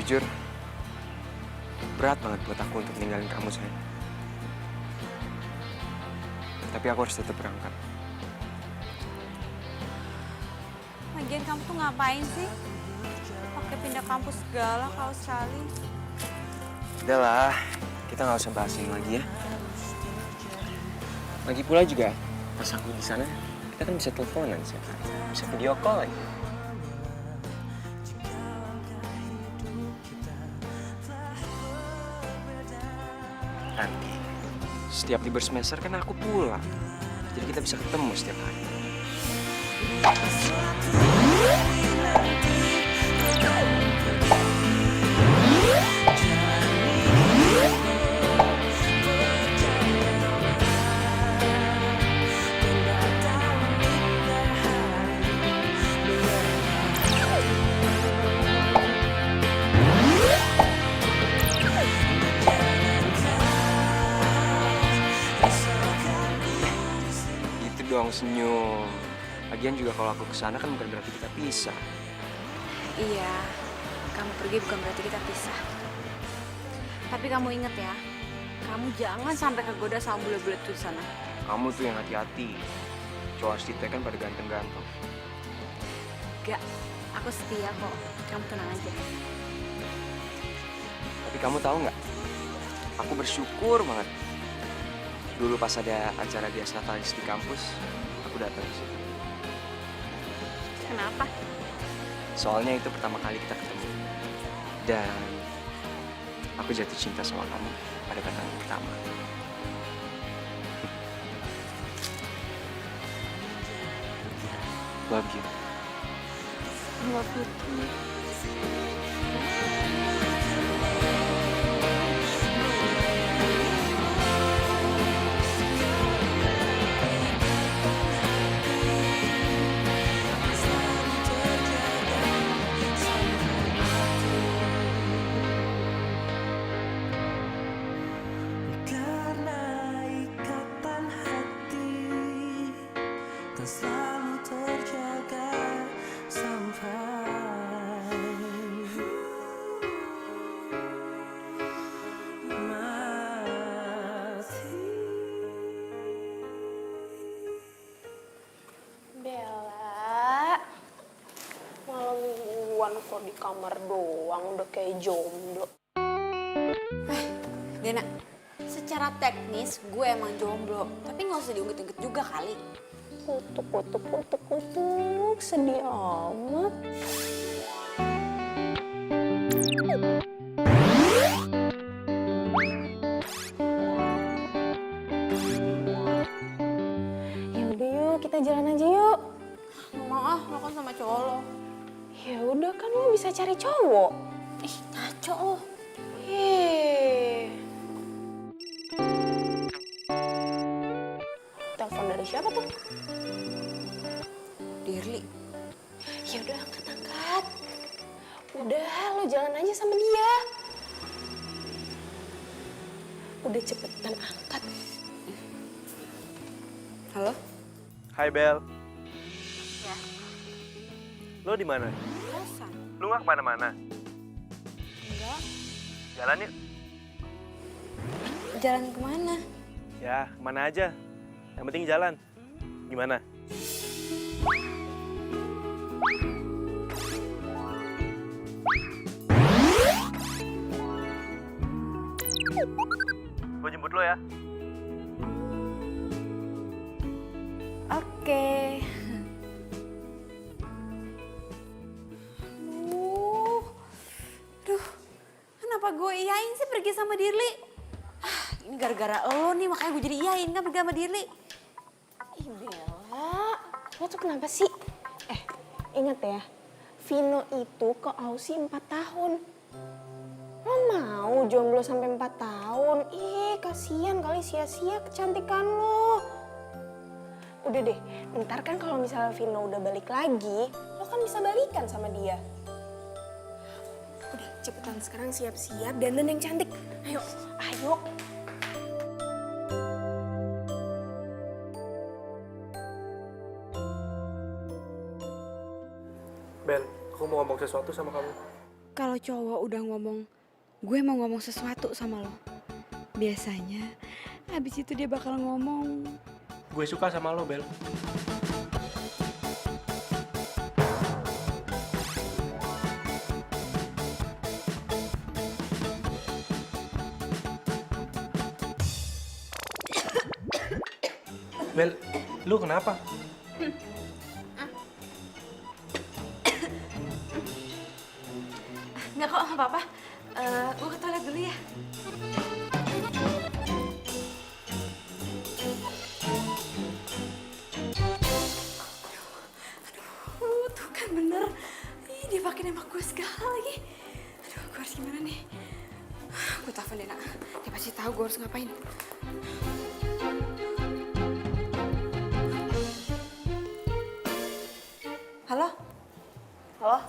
Jujur, berat banget buat aku untuk ninggalin kamu, sayang. Tapi aku harus tetap berangkat. Lagian kamu tuh ngapain sih? Pakai pindah kampus segala ke Australia. Udahlah, kita nggak usah bahas ini lagi ya. Lagi pula juga, pas aku di sana, kita kan bisa teleponan sih, bisa video call lagi. Nanti, setiap libur semester kan aku pulang, jadi kita bisa ketemu setiap hari. Gitu dong, senyum. Lagian juga kalau aku kesana kan bukan berarti kita pisah. Iya, kamu pergi bukan berarti kita pisah. Tapi kamu inget ya, kamu jangan sampai kegoda sama bule-bule tuh di sana. Kamu tuh yang hati-hati. Cowok Astita kan pada ganteng-ganteng. Gak, aku setia kok. Kamu tenang aja. Tapi kamu tahu nggak? Aku bersyukur banget. Dulu pas ada acara Dias Natalis di kampus, aku datang ke situ. Kenapa? Soalnya itu pertama kali kita ketemu. Dan aku jatuh cinta sama kamu pada pandangan pertama. Love you. I love you too. Karena ikatan hati tak selalu terjaga sampai mati. Bella, malam mingguan kok di kamar doang udah kayak jomblo. Dena, secara teknis gue emang jomblo. Tapi nggak usah diungkit-ungkit juga kali. Kutuk, sedih amat. Yaudah yuk, kita jalan aja yuk. Nggak mau ah, lo kan sama cowok lo. Ya udah kan lo bisa cari cowok. Ih, ngaco lo. Hei. Telepon dari siapa tuh? Dirli. Ya udah angkat. Udah, lo jalan aja sama dia. Udah cepetan angkat. Halo? Hai Bel, Ya, lo di mana? kosan. Lo nggak kemana-mana? Enggak. Jalan yuk. Jalan kemana? Ya, kemana aja. Yang penting jalan. Gimana? Gue jemput lo ya. Oke. Duh, kenapa gue iyain sih pergi sama Dirli? Ini gara-gara lo nih, makanya gue jadi iyain kan pergi sama Dirli. Ih Bella, lo tuh kenapa sih? Ingat ya, Vino itu ke Aussie 4 tahun. Lo mau jomblo sampai 4 tahun? Ih, kasihan kali sia-sia kecantikan lo. Udah deh, ntar kan kalau misalnya Vino udah balik lagi, lo kan bisa balikan sama dia. Udah, cepetan sekarang siap-siap dandan yang cantik. Ayo. Bel, aku mau ngomong sesuatu sama kamu. kalau cowok udah ngomong, gue mau ngomong sesuatu sama lo, biasanya habis itu dia bakal ngomong. Gue suka sama lo, Bel. Bel, lu kenapa? Nggak kok, nggak apa-apa. Gue ke toilet dulu ya. Tuh kan bener. Ih, dia pakai nembak gue segala lagi. Aduh, gue harus gimana nih? Gue telepon deh, Nak. Dia pasti tahu gue harus ngapain. Halo? Halo?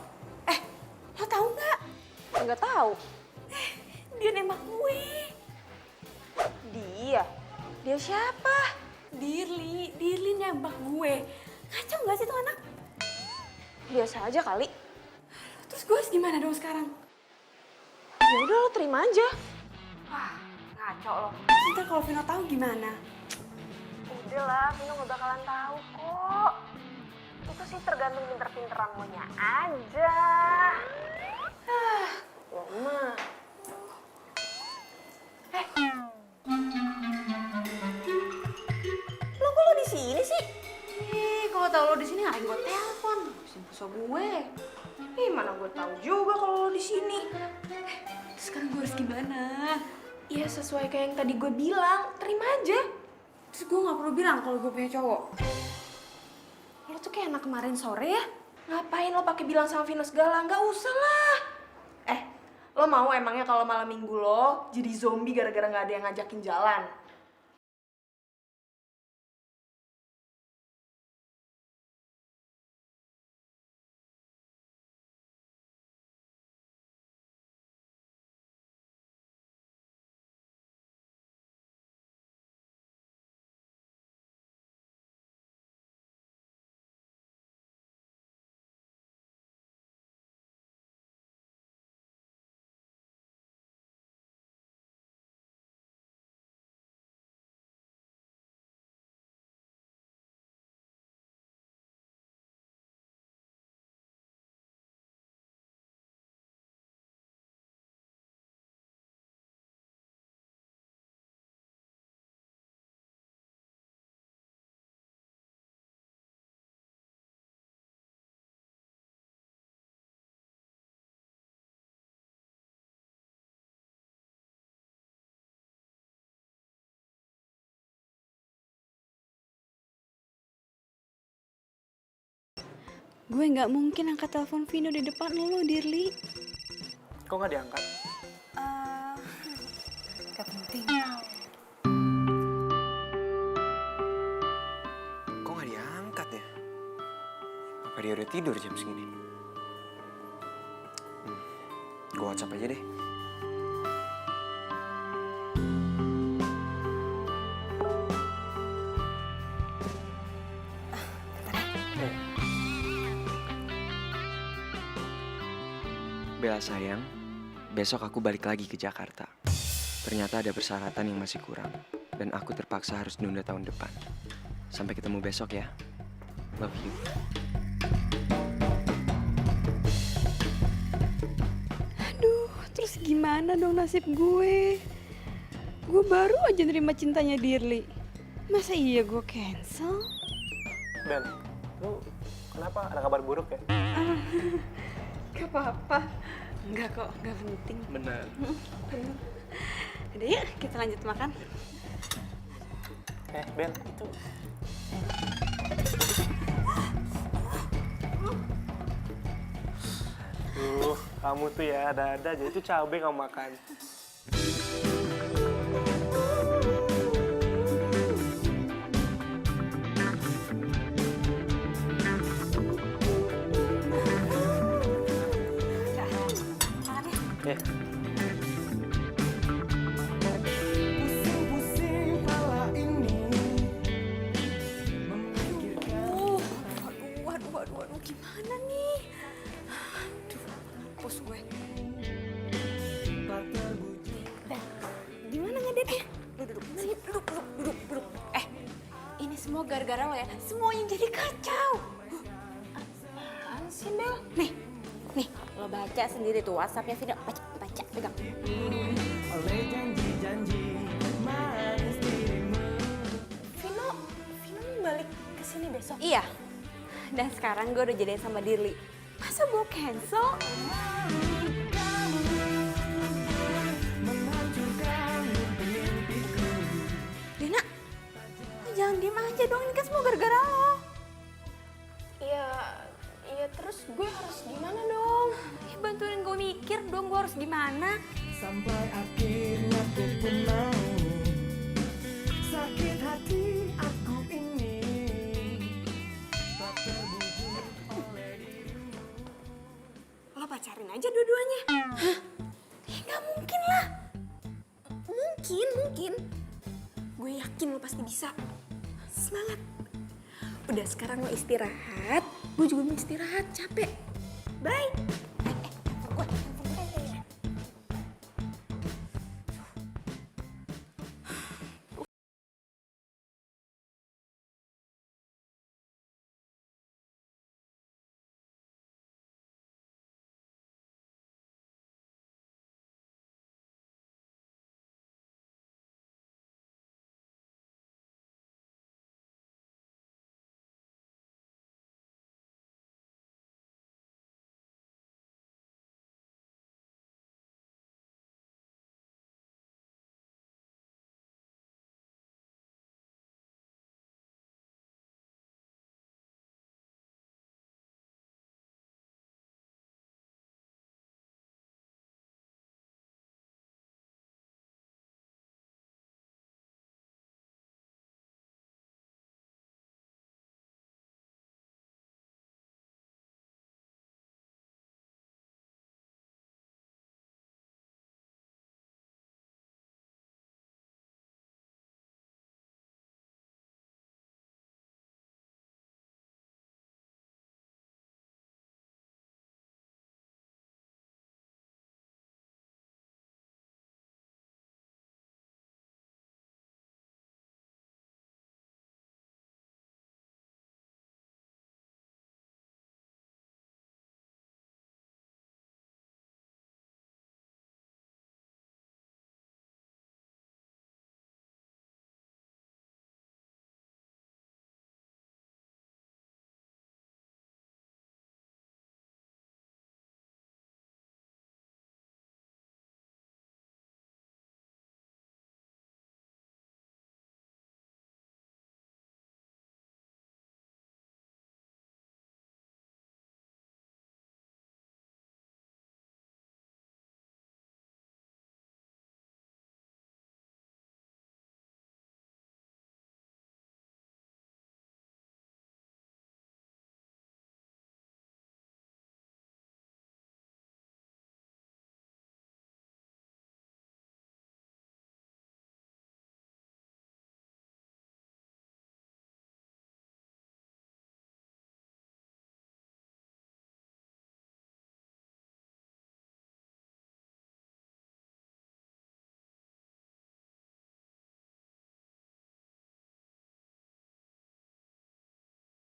Lo tahu nggak? Nggak tahu. Dia nembak gue. Dia? Dia siapa? Dirli nembak gue. Kacau nggak sih tuh anak? Biasa aja kali. Terus gue harus gimana dong sekarang? Ya udah lo terima aja. Wah, ngaco lo. Ntar kalau Vino tahu gimana? Udah lah, Vino gak bakalan tahu kok. Itu sih tergantung pinter-pinteran lo nya aja. Lo mah. Lo kok lo di sini sih? Kalau tahu lo di sini ngapain gue telepon? Simpulso gue. Mana gue tahu juga kalau lo di sini. Sekarang gue harus gimana? Ya sesuai kayak yang tadi gue bilang, terima aja. Terus gue nggak perlu bilang kalau gue punya cowok. Lo tuh kayak anak kemarin sore ya. Ngapain lo pakai bilang sama Vino segala? Nggak usah lah. Lo mau emangnya kalau malam minggu lo jadi zombie gara-gara nggak ada yang ngajakin jalan? Gue nggak mungkin angkat telepon Vino di depan lo, Dirli. Kok nggak diangkat? Gak penting. Kok nggak diangkat ya? Apa dia udah tidur jam segini? Gue WhatsApp aja deh. Bella sayang, besok aku balik lagi ke Jakarta. Ternyata ada persyaratan yang masih kurang, dan aku terpaksa harus nunda tahun depan. Sampai ketemu besok ya. Love you. Aduh, terus gimana dong nasib gue? Gue baru aja nerima cintanya Dirli. Masa iya gue cancel? Bel, lu kenapa? Ada kabar buruk ya? Gak apa-apa. Enggak kok, gak penting. Benar. Udah yuk, kita lanjut makan. Bel, itu... kamu tuh ya ada-ada aja. Itu cabai kamu makan. Pusing-pusing kepala ini memikirkan. Waduh, gimana nih? Aduh, pus gue. deh. Lu duduk, sini, duduk. Ini semua gara-gara lo ya, semuanya jadi kacau. Apaan sih, Bel? Nih, lo baca sendiri tuh WhatsApp-nya Vino. Baca, pegang. Oleh janji-janji manis dirimu. Vino mau balik ke sini besok? Iya, dan sekarang gue udah jadian sama Dirli. Masa gue cancel? Dina, lo jangan diem aja dong, ini kan semua gara-gara lo. Iya terus gue harus gimana dong? Ya bantuin gue mikir dong, gue harus gimana. Sampai akhirnya ku pun mau. Sakit hati aku ini tak terbujuk oleh dirimu. Lo pacarin aja dua-duanya. Ya gak mungkin lah. Mungkin. Gue yakin lo pasti bisa. Semangat. Udah sekarang lo istirahat. Gue juga mau istirahat, capek. Bye.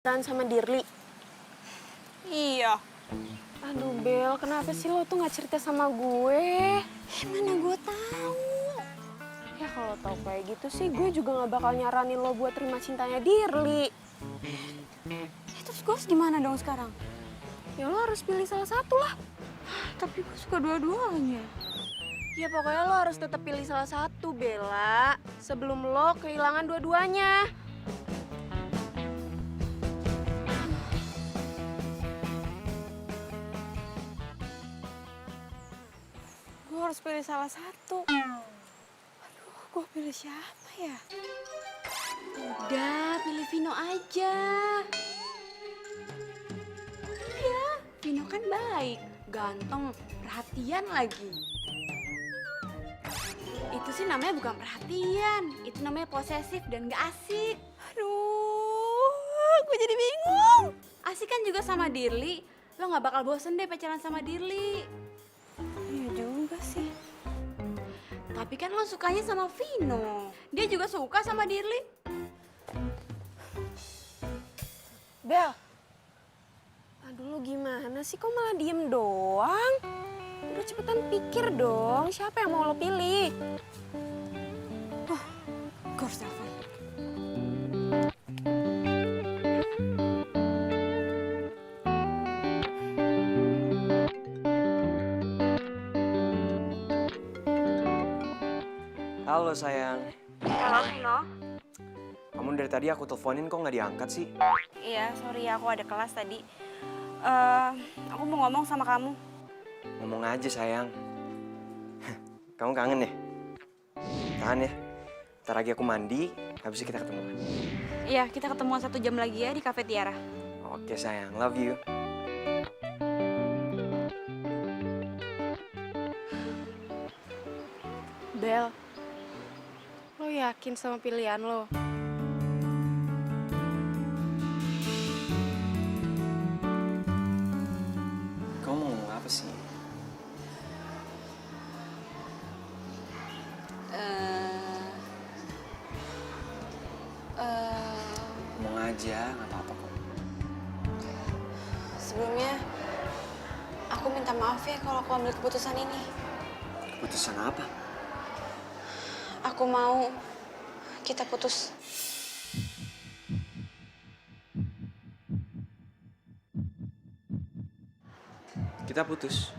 Sama Dirli. Iya. Aduh Bel, kenapa sih lo tuh gak cerita sama gue? Mana gue tahu. Ya kalau tau kayak gitu sih gue juga gak bakal nyaranin lo buat terima cintanya Dirli. Terus gue harus gimana dong sekarang? Ya lo harus pilih salah satu lah. Tapi gue suka dua-duanya. Ya pokoknya lo harus tetap pilih salah satu, Bella. Sebelum lo kehilangan dua-duanya. Gue harus pilih salah satu. Aduh, gue pilih siapa ya? Udah, pilih Vino aja. Iya, Vino kan baik, ganteng, perhatian lagi. Itu sih namanya bukan perhatian, itu namanya posesif dan gak asik. Aduh, gue jadi bingung. Asik kan juga sama Dirli, lo gak bakal bosen deh pacaran sama Dirli. Iya juga sih. Tapi kan lo sukanya sama Vino. Dia juga suka sama Dirli. Bel, aduh lu gimana sih, kok malah diem doang? Udah cepetan pikir dong, siapa yang mau lo pilih? Gue harus telepon. Halo sayang. Halo Vino. Kamu dari tadi aku teleponin kok nggak diangkat sih? Iya, sorry ya, aku ada kelas tadi. Aku mau ngomong sama kamu. Ngomong aja sayang. Kamu kangen ya? Tahan ya. Ntar lagi aku mandi, habis itu kita ketemu. Iya, kita ketemuan 1 jam lagi ya di Cafe Tiara. Oke sayang, love you. Bel, lo yakin sama pilihan lo? Kamu mau ngomong apa sih? Ngomong aja, nggak apa-apa kok. Sebelumnya, aku minta maaf ya kalau aku ambil keputusan ini. Keputusan apa? Aku mau kita putus. Kita putus.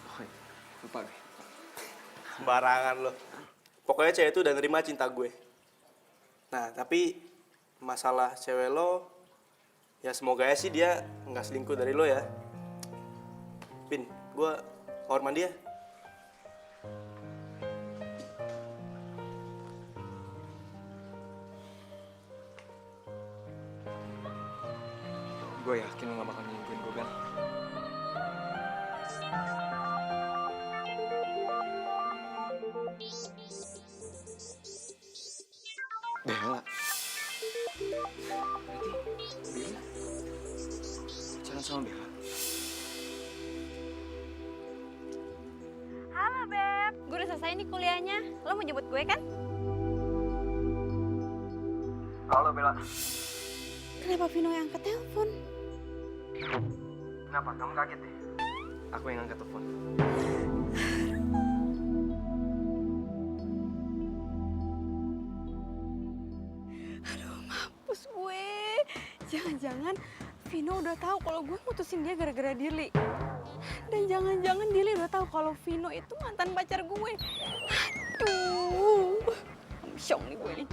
Oh, lupa gue. Sembarangan lo. Pokoknya cewek itu udah nerima cinta gue. Nah, tapi masalah cewek lo, ya semoga ya sih dia nggak selingkuh dari lo ya. Pin, gue kamar mandi ya. Gue yakin lo gak bakal nyingguin gue, Bel. Bella. Berarti Bella pacaran sama Bella. Halo Beb, gue udah selesai nih kuliahnya. Lo mau jemput gue kan? Halo Bella. Kenapa Vino yang angkat telepon? Kenapa? Kamu kaget deh? Aku yang angkat telepon. Mampus gue. Jangan-jangan Vino udah tahu kalau gue mutusin dia gara-gara Dirli. Dan jangan-jangan Dirli udah tahu kalau Vino itu mantan pacar gue. Aduh. Syok nih gue nih.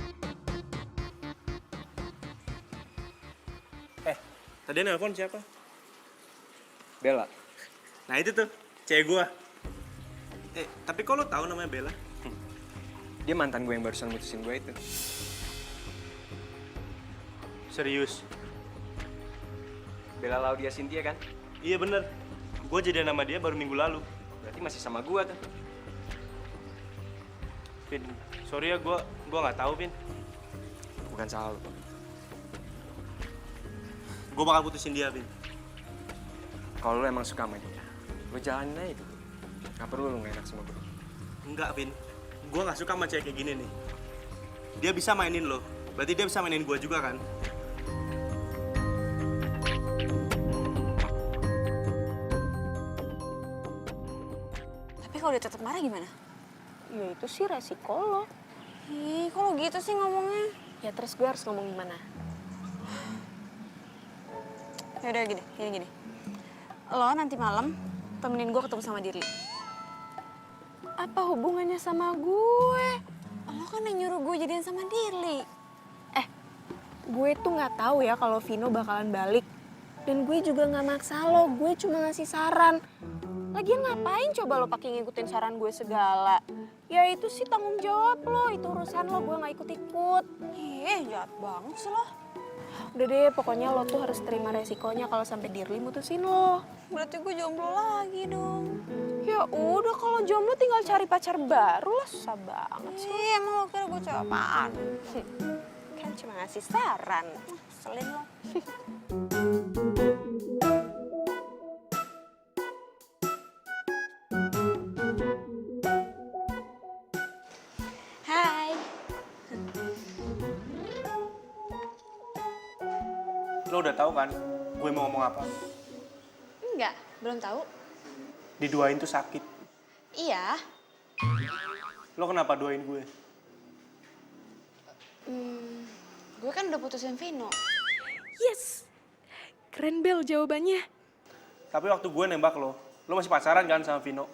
Tadi nelpon siapa? Bella. Nah itu tuh, cewek gua. Tapi kok lo tahu namanya Bella? Dia mantan gue yang barusan mutusin gue itu. Serius? Bella Laudia Cynthia kan? Iya bener. Gue jadian sama dia baru minggu lalu. Berarti masih sama gue tuh. Vin, sorry ya gua nggak tahu Vin. Bukan salah lo. Gue bakal putusin dia Vin. Kalau lo emang suka sama dia, lo jalanin aja itu. Gak perlu lo gak enak sama gue. Enggak Vin, gue nggak suka sama cewek kayak gini nih. Dia bisa mainin lo, berarti dia bisa mainin gue juga kan? Tapi kalau dia tetap marah gimana? Ya itu sih resiko lo. Ih, kok lo gitu sih ngomongnya? Ya terus gue harus ngomong gimana? Yaudah gini. Lo nanti malam temenin gue ketemu sama Dirli. Apa hubungannya sama gue? Lo kan yang nyuruh gue jadian sama Dirli. Gue tuh nggak tahu ya kalau Vino bakalan balik. Dan gue juga nggak maksa lo, gue cuma ngasih saran. Lagian ngapain coba lo pakai ngikutin saran gue segala? Ya itu sih tanggung jawab lo, itu urusan lo, gue nggak ikut-ikut. Ih, jahat banget sih lo. Udah deh, pokoknya lo tuh harus terima resikonya kalau sampai Dirli mutusin lo. Berarti gue jomblo lagi dong. Ya udah, kalau jomblo tinggal cari pacar baru lah, susah banget sih. Ih, emang lo kira gue cewek apaan? Kan cuma ngasih saran. Selin lo. Hai. Lo udah tahu kan gue mau ngomong apa? Enggak, belum tahu. Diduain tuh sakit. Iya. Lo kenapa duain gue? Gue kan udah putusin Vino. Yes, keren Bel jawabannya. Tapi waktu gue nembak lo masih pacaran kan sama Vino?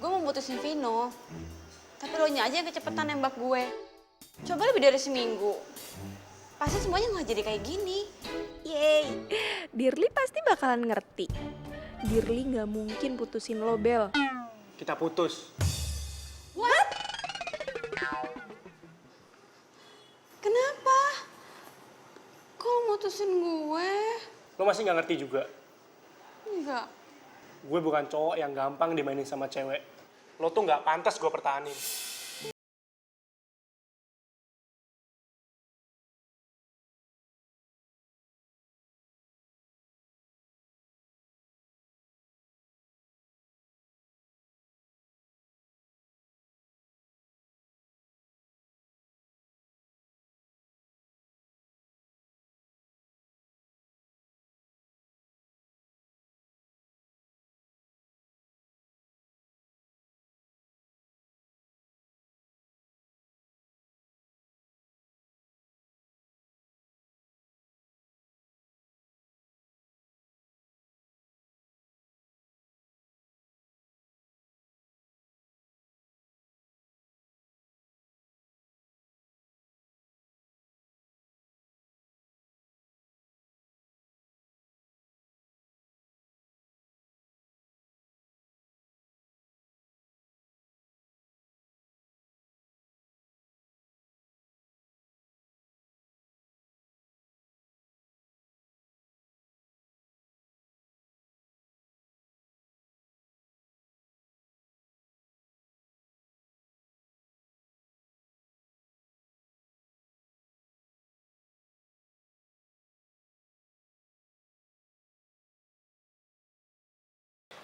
Gue mau putusin Vino. Tapi lo nya aja yang kecepetan nembak gue. Coba lebih dari seminggu. Pasti semuanya nggak jadi kayak gini. Yeay, Dirli pasti bakalan ngerti. Dirli nggak mungkin putusin lo, Bel. Kita putus. What? Kenapa? Kok lo mutusin gue? Lo masih nggak ngerti juga. Enggak. Gue bukan cowok yang gampang dimainin sama cewek. Lo tuh nggak pantas gue pertahanin.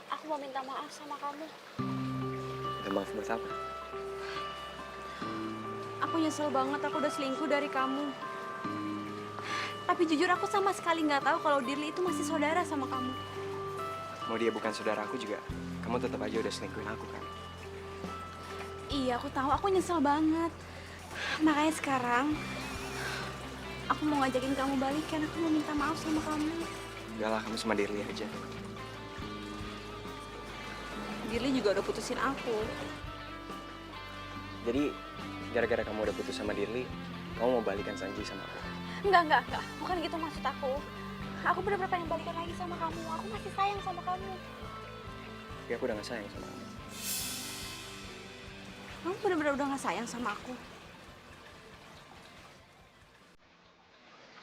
Aku mau minta maaf sama kamu. Minta maaf buat apa? Aku nyesel banget aku udah selingkuh dari kamu. Tapi jujur aku sama sekali nggak tahu kalau Dirli itu masih saudara sama kamu. Mau dia bukan saudara aku juga, kamu tetap aja udah selingkuhin aku kan? Iya, aku tahu. Aku nyesel banget. Makanya sekarang aku mau ngajakin kamu balikan. Aku mau minta maaf sama kamu. Udah lah, kamu sama Dirli aja. Dirli juga udah putusin aku. Jadi, gara-gara kamu udah putus sama Dirli, kamu mau balikan Sanji sama aku? Enggak. Bukan gitu maksud aku. Aku benar-benar pengen balikan lagi sama kamu. Aku masih sayang sama kamu. Tapi aku udah gak sayang sama kamu. Kamu benar-benar udah gak sayang sama aku.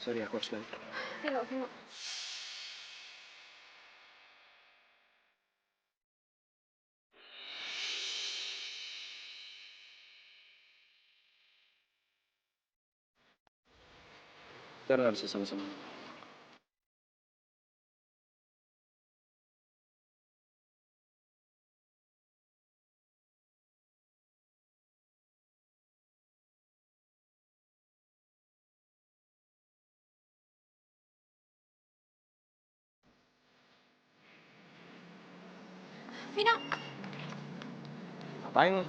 Sorry, aku harus balik. Vino. Kita nggak bisa sama-sama. Vino. Ngapain lo?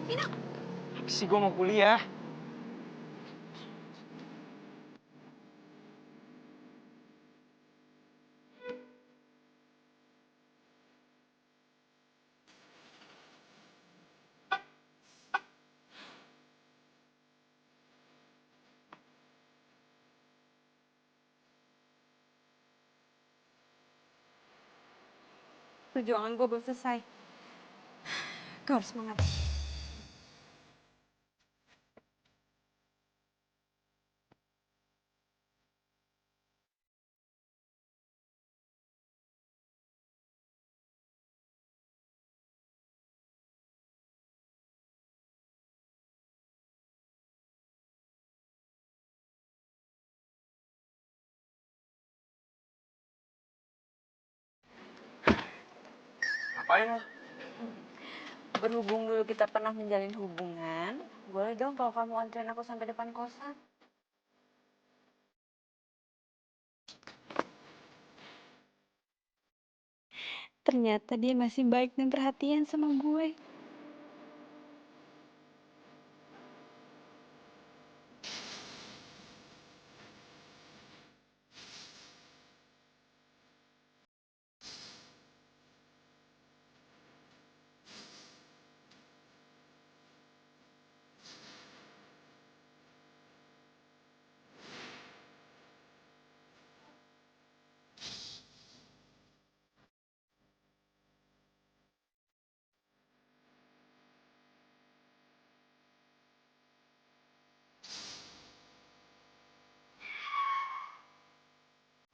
Vino. Apa sih, gue mau kuliah. Perjuangan gue belum selesai. Kau harus semangat. Ngapain lo? Berhubung dulu kita pernah menjalin hubungan, boleh dong kalau kamu anterin aku sampai depan kosan. Ternyata dia masih baik dan perhatian sama gue.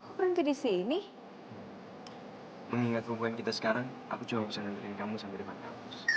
Kok berhenti di sini? Mengingat hubungan kita sekarang, aku cuma bisa nganterin kamu sampai depan kampus.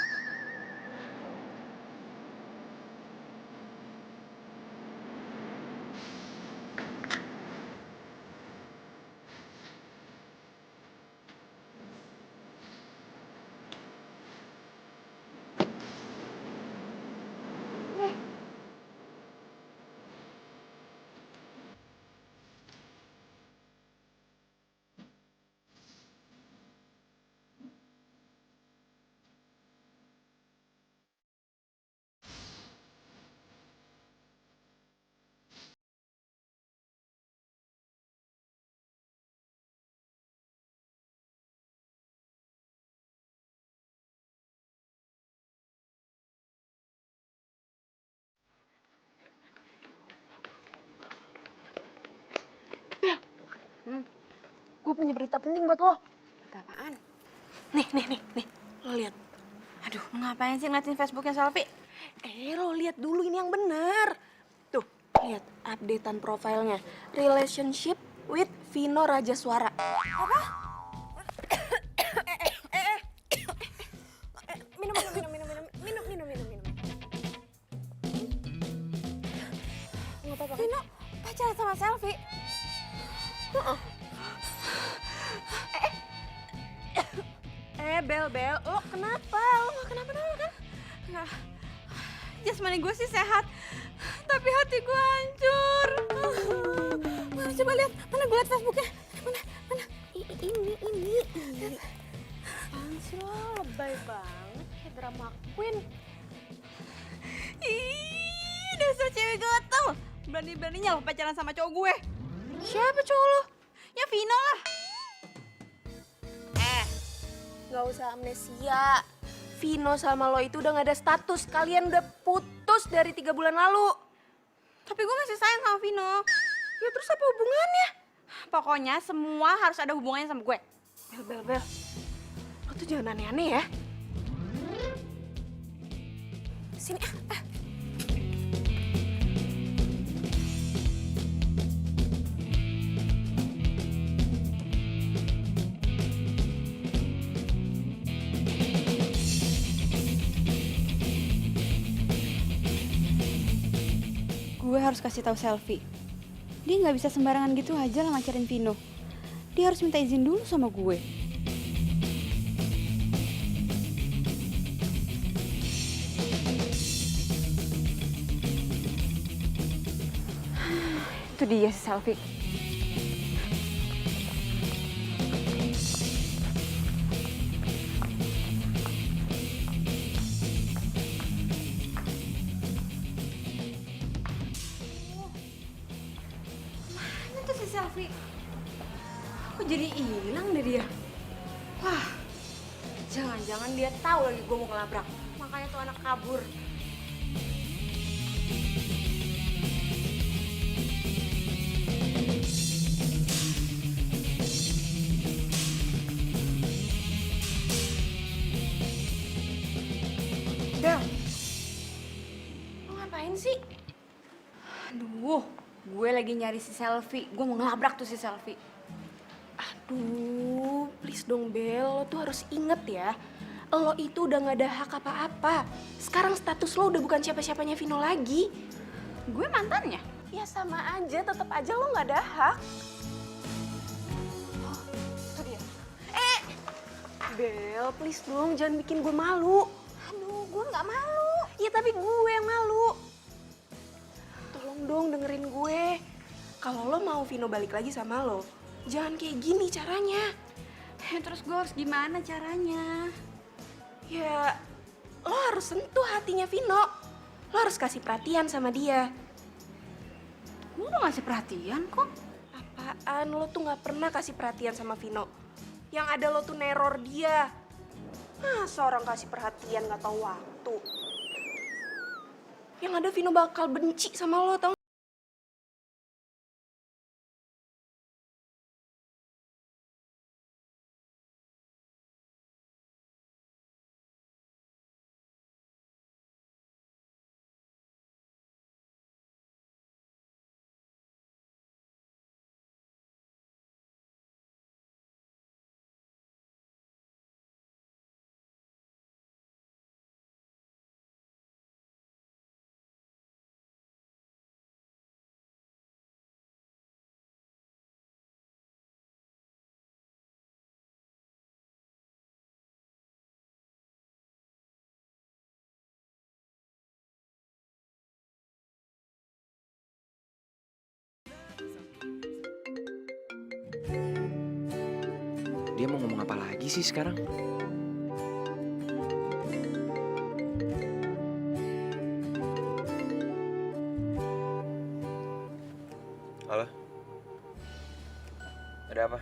Gue punya berita penting buat lo. Berita apaan? Nih. Lo lihat. Aduh, ngapain sih ngeliatin Facebooknya Selfie? Lo lihat dulu ini yang benar. Tuh, lihat updatean profilnya. Relationship with Vino Rajaswara. Apa? Minum. Nggak apa-apa. Vino pacaran sama Selfie? Bel, lo kenapa? Lo gak kenapa-napa kan? Nggak. Jasmani gue sih sehat, tapi hati gue hancur. Mana coba lihat, mana gue lihat Facebooknya. Mana? Ini. Apaan sih lo, lebay banget kayak drama queen. Ih, dasar cewek gatel. Berani-beraninya lo pacaran sama cowok gue. Siapa cowok lo? Ya Vino lah. Gak usah amnesia. Vino sama lo itu udah gak ada status. Kalian udah putus dari 3 bulan lalu. Tapi gue masih sayang sama Vino. Ya terus apa hubungannya? Pokoknya semua harus ada hubungannya sama gue. Bel. Lo tuh jangan aneh-aneh ya. Sini ah. Gue harus kasih tahu Selfie. Dia nggak bisa sembarangan gitu aja lah ngajarin Vino. Dia harus minta izin dulu sama gue. Itu dia si Selfie. Mana tuh si Selfie? Kok jadi hilang deh dia? Wah, jangan-jangan dia tahu lagi gue mau ngelabrak. Makanya tuh anak kabur. Bel, lo ngapain sih? Aduh, gue lagi nyari si Selfie. Gue mau ngelabrak tuh si Selfie. Aduh, please dong Bel, lo tuh harus inget ya. Lo itu udah gak ada hak apa-apa. Sekarang status lo udah bukan siapa-siapanya Vino lagi. Gue mantannya. Ya sama aja, tetap aja lo gak ada hak. Oh, itu dia. Bel, please dong, jangan bikin gue malu. Aduh, gue nggak malu. Ya tapi gue yang malu. Tolong dong dengerin gue. Kalau lo mau Vino balik lagi sama lo, jangan kayak gini caranya. Terus gue harus gimana caranya? Ya, lo harus sentuh hatinya Vino. Lo harus kasih perhatian sama dia. Gue udah ngasih perhatian kok. Apaan? Lo tuh gak pernah kasih perhatian sama Vino. Yang ada lo tuh neror dia. Seorang kasih perhatian gak tahu waktu. Yang ada Vino bakal benci sama lo, tau? Dia mau ngomong apa lagi sih sekarang? Halo? Ada apa?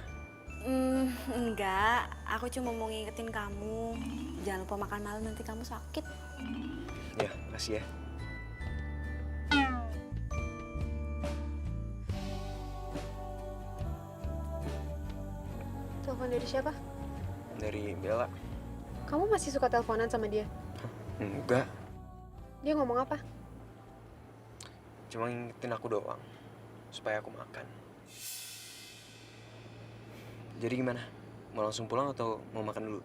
Enggak. Aku cuma mau ngingetin kamu. Jangan lupa makan malam, nanti kamu sakit. Ya, makasih ya. Telepon dari siapa? Dari Bella. Kamu masih suka teleponan sama dia? Enggak, Dia ngomong apa? cuma ngingetin aku doang. Supaya aku makan. Jadi gimana? Mau langsung pulang atau mau makan dulu?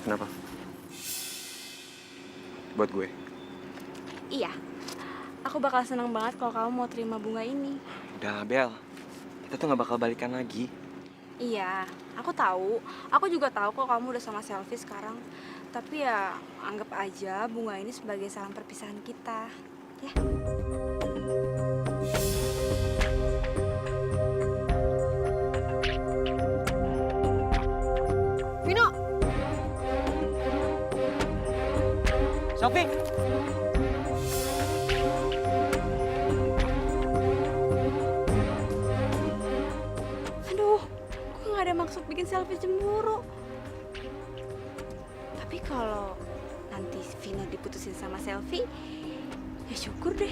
Kenapa? Buat gue. Iya, aku bakal seneng banget kalau kamu mau terima bunga ini. Udah, Bel. Kita tuh gak bakal balikan lagi. Iya, aku tahu. Aku juga tahu kok kamu udah sama Selfie sekarang. Tapi ya anggap aja bunga ini sebagai salam perpisahan kita. Ya. Vino! Sofi! Aduh, aku nggak ada maksud bikin Selfie cemburu. Tapi kalau nanti Vino diputusin sama Selfie, ya syukur deh.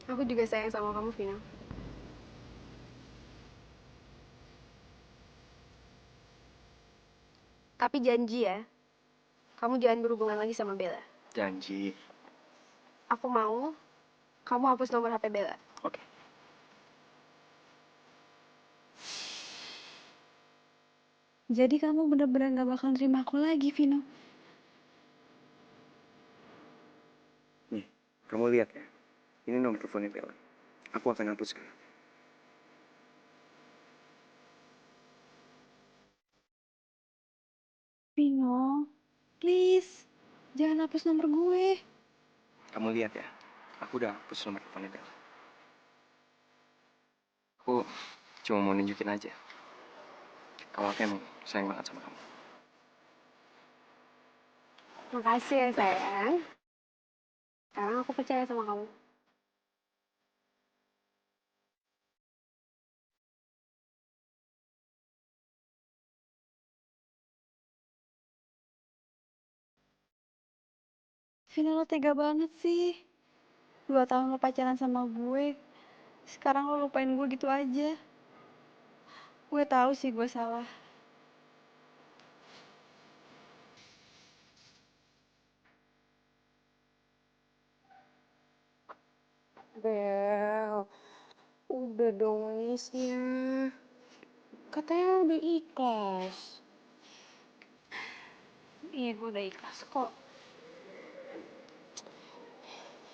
Aku juga sayang sama kamu, Vino. Tapi janji ya, kamu jangan berhubungan lagi sama Bella. Janji. Aku mau kamu hapus nomor HP Bella. Oke. Jadi kamu bener-bener gak bakal terima aku lagi, Vino. Nih, kamu lihat ya. Ini nomor teleponnya Bella. Aku akan hapus sekarang. Vino, please, jangan hapus nomor gue. Kamu lihat ya. Aku udah hapus nomor teleponnya Bella. Aku cuma mau nunjukin aja. Kalau aku emang sayang banget sama kamu. Makasih ya, sayang. Sekarang aku percaya sama kamu. Vino, lo tega banget sih. 2 tahun lo pacaran sama gue. Sekarang lo lupain gue gitu aja. Gue tahu sih gue salah. Bel, udah dong nangisnya. Katanya udah ikhlas. Iya, gue udah ikhlas kok.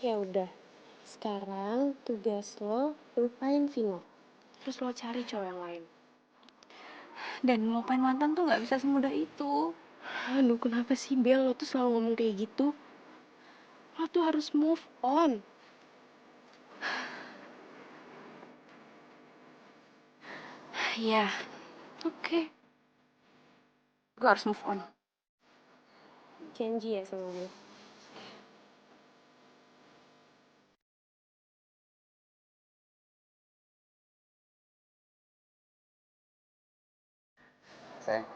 Ya udah, sekarang tugas lo lupain Vino. Terus lo cari cowok yang lain. Dan ngelupain mantan tuh gak bisa semudah itu. Aduh, kenapa sih Bel lo tuh selalu ngomong kayak gitu? Lo tuh harus move on. Iya, oke. Gue harus move on. Janji ya sama gue. Sayang,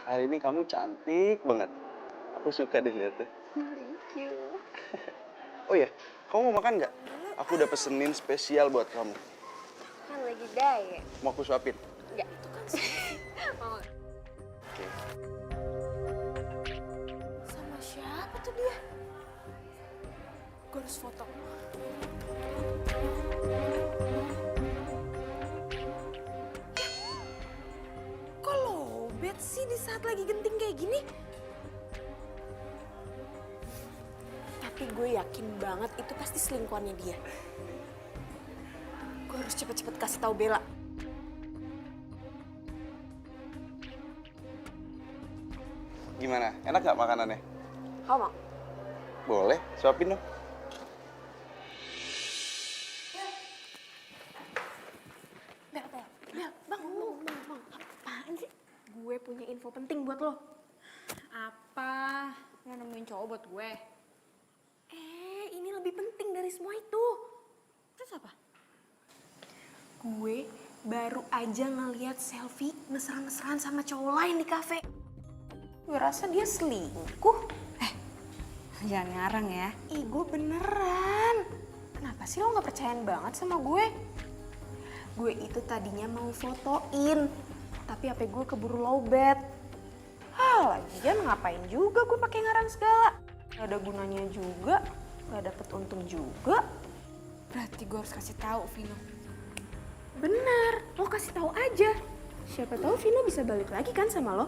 hari ini kamu cantik banget. Aku suka deh liatnya. Thank you. Oh iya, kamu mau makan nggak? Aku udah pesenin spesial buat kamu. Kan lagi diet. Mau aku suapin? Enggak, itu kan mau. Oke. Sama siapa tuh dia? Gue harus foto. Kok lowbat sih di saat lagi genting kayak gini? Tapi gue yakin banget itu pasti selingkuhannya dia. Gue harus cepet-cepet kasih tahu Bella. Gimana? Enak nggak makanannya? Kau mau? Boleh, suapin dong. Bel, bang. Apaan sih? Gue punya info penting buat lo. Apa? Lo nemuin cowok buat gue? Ini lebih penting dari semua itu. Terus apa? Gue baru aja ngeliat selfie mesra-mesraan sama cowok lain di kafe. Gue rasa dia selingkuh. Jangan ngarang ya. Ih, gue beneran. Kenapa sih lo gak percayaan banget sama gue? Gue itu tadinya mau fotoin, tapi HP gue keburu lowbat. Lagian ngapain juga gue pakai ngarang segala? Gak ada gunanya juga, gak dapet untung juga. Berarti gue harus kasih tahu Vino. Bener, lo kasih tahu aja. Siapa tahu Vino bisa balik lagi kan sama lo?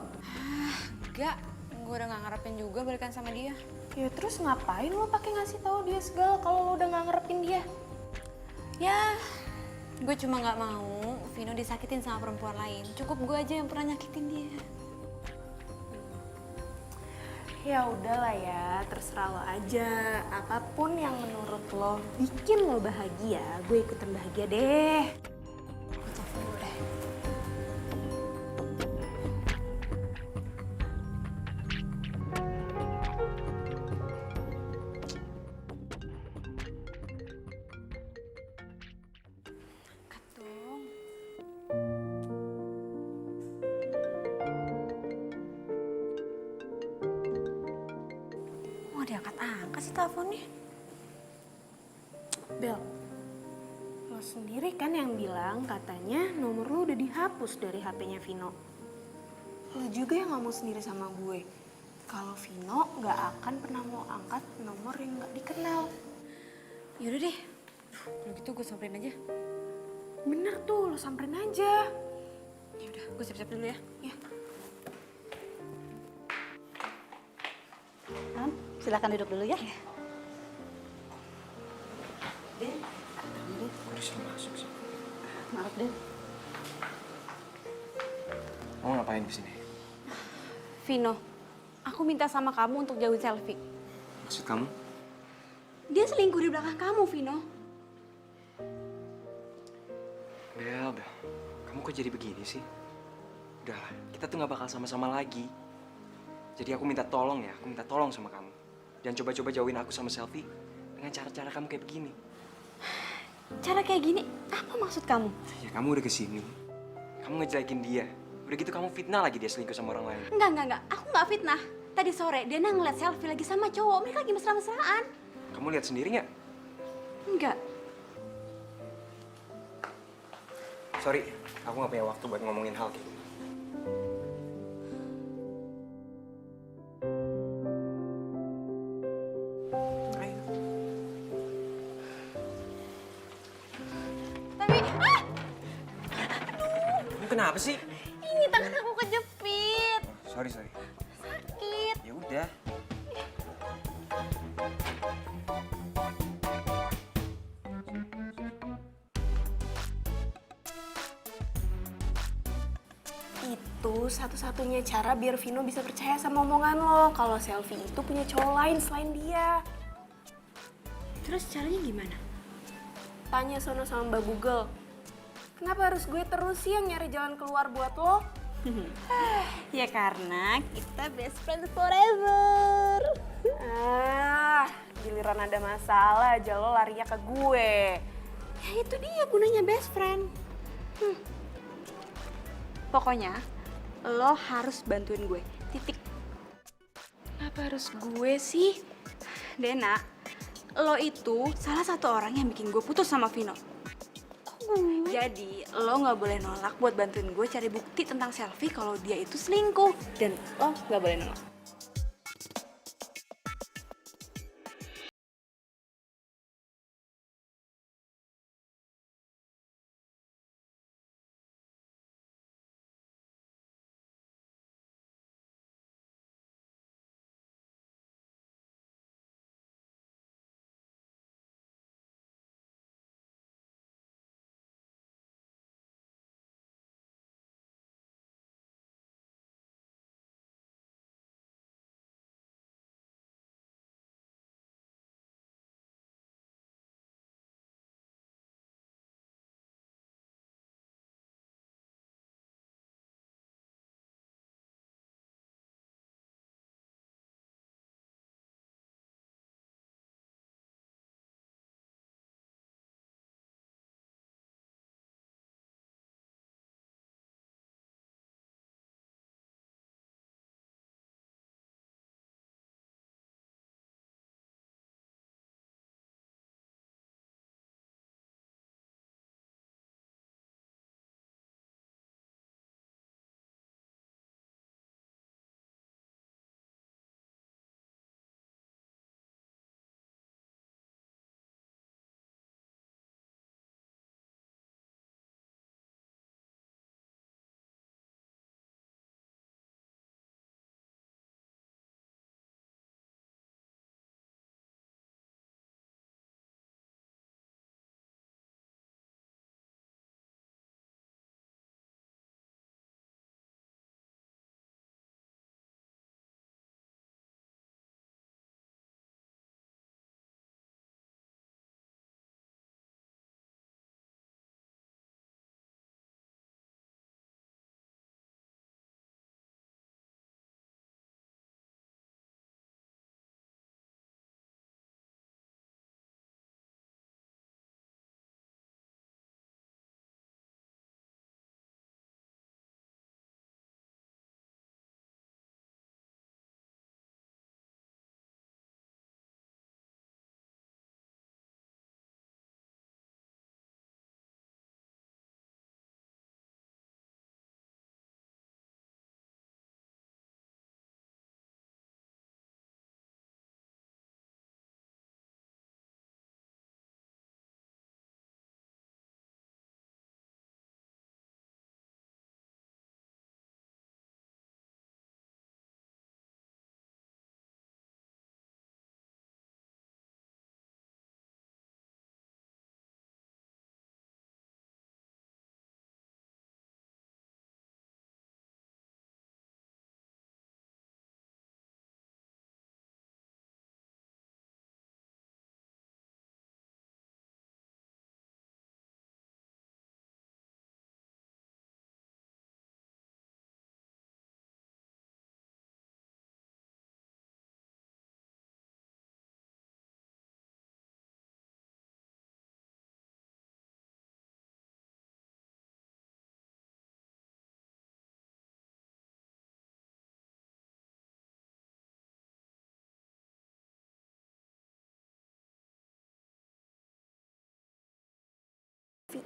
Enggak, gue udah gak ngarepin juga balikan sama dia. Ya terus ngapain lo pakai ngasih tahu dia segala kalau lo udah gak ngarepin dia? Ya, gue cuma gak mau Vino disakitin sama perempuan lain. Cukup gue aja yang pernah nyakitin dia. Ya udahlah ya, terserah lo aja. Apapun yang menurut lo bikin lo bahagia, gue ikutan bahagia deh. Gue telepon dulu deh. Angkat dong. Mau diangkat-angkat sih teleponnya. Bel, lo sendiri kan yang bilang katanya nomor lo udah dihapus dari HP-nya Vino. Lo juga yang ngomong sendiri sama gue. Kalau Vino gak akan pernah mau angkat nomor yang gak dikenal. Yaudah deh, kalau gitu gue samperin aja. Bener tuh, lo samperin aja. Yaudah, gue siap-siap dulu ya. Ya. Silakan duduk dulu ya. Kok disuruh masuk sih? Maaf, Den. Kamu ngapain di sini? Vino, aku minta sama kamu untuk jauhin selfie. Maksud kamu? Dia selingkuh di belakang kamu, Vino. Bel, kamu kok jadi begini sih? Udah, kita tuh gak bakal sama-sama lagi. Jadi aku minta tolong ya, aku minta tolong sama kamu. Jangan coba-coba jauhin aku sama selfie dengan cara-cara kamu kayak begini. Cara kayak gini, apa maksud kamu? Ya kamu udah kesini, kamu ngejelekin dia. Udah gitu kamu fitnah lagi dia selingkuh sama orang lain. Enggak. Aku nggak fitnah. Tadi sore dia ngeliat selfie lagi sama cowok. Mereka lagi mesra-mesraan. Kamu lihat sendiri nggak? Enggak. Sorry, aku nggak punya waktu buat ngomongin hal kayak gini. Ayo. Tapi, Kamu kenapa sih? ini tangan aku kejepit. Sorry. Sakit. Ya udah. Itu satu-satunya cara biar Vino bisa percaya sama omongan lo. Kalau selfie itu punya cowok lain selain dia. Terus caranya gimana? Tanya sono sama Mbak Google. Kenapa harus gue terus sih yang nyari jalan keluar buat lo? Ya karena kita best friend forever. Giliran ada masalah aja lo larinya ke gue. Ya itu dia gunanya best friend. Pokoknya lo harus bantuin gue. Titik. Kenapa harus gue sih? Dena, lo itu salah satu orang yang bikin gue putus sama Vino. Jadi lo nggak boleh nolak buat bantuin gue cari bukti tentang selfie kalau dia itu selingkuh. Dan lo nggak boleh nolak.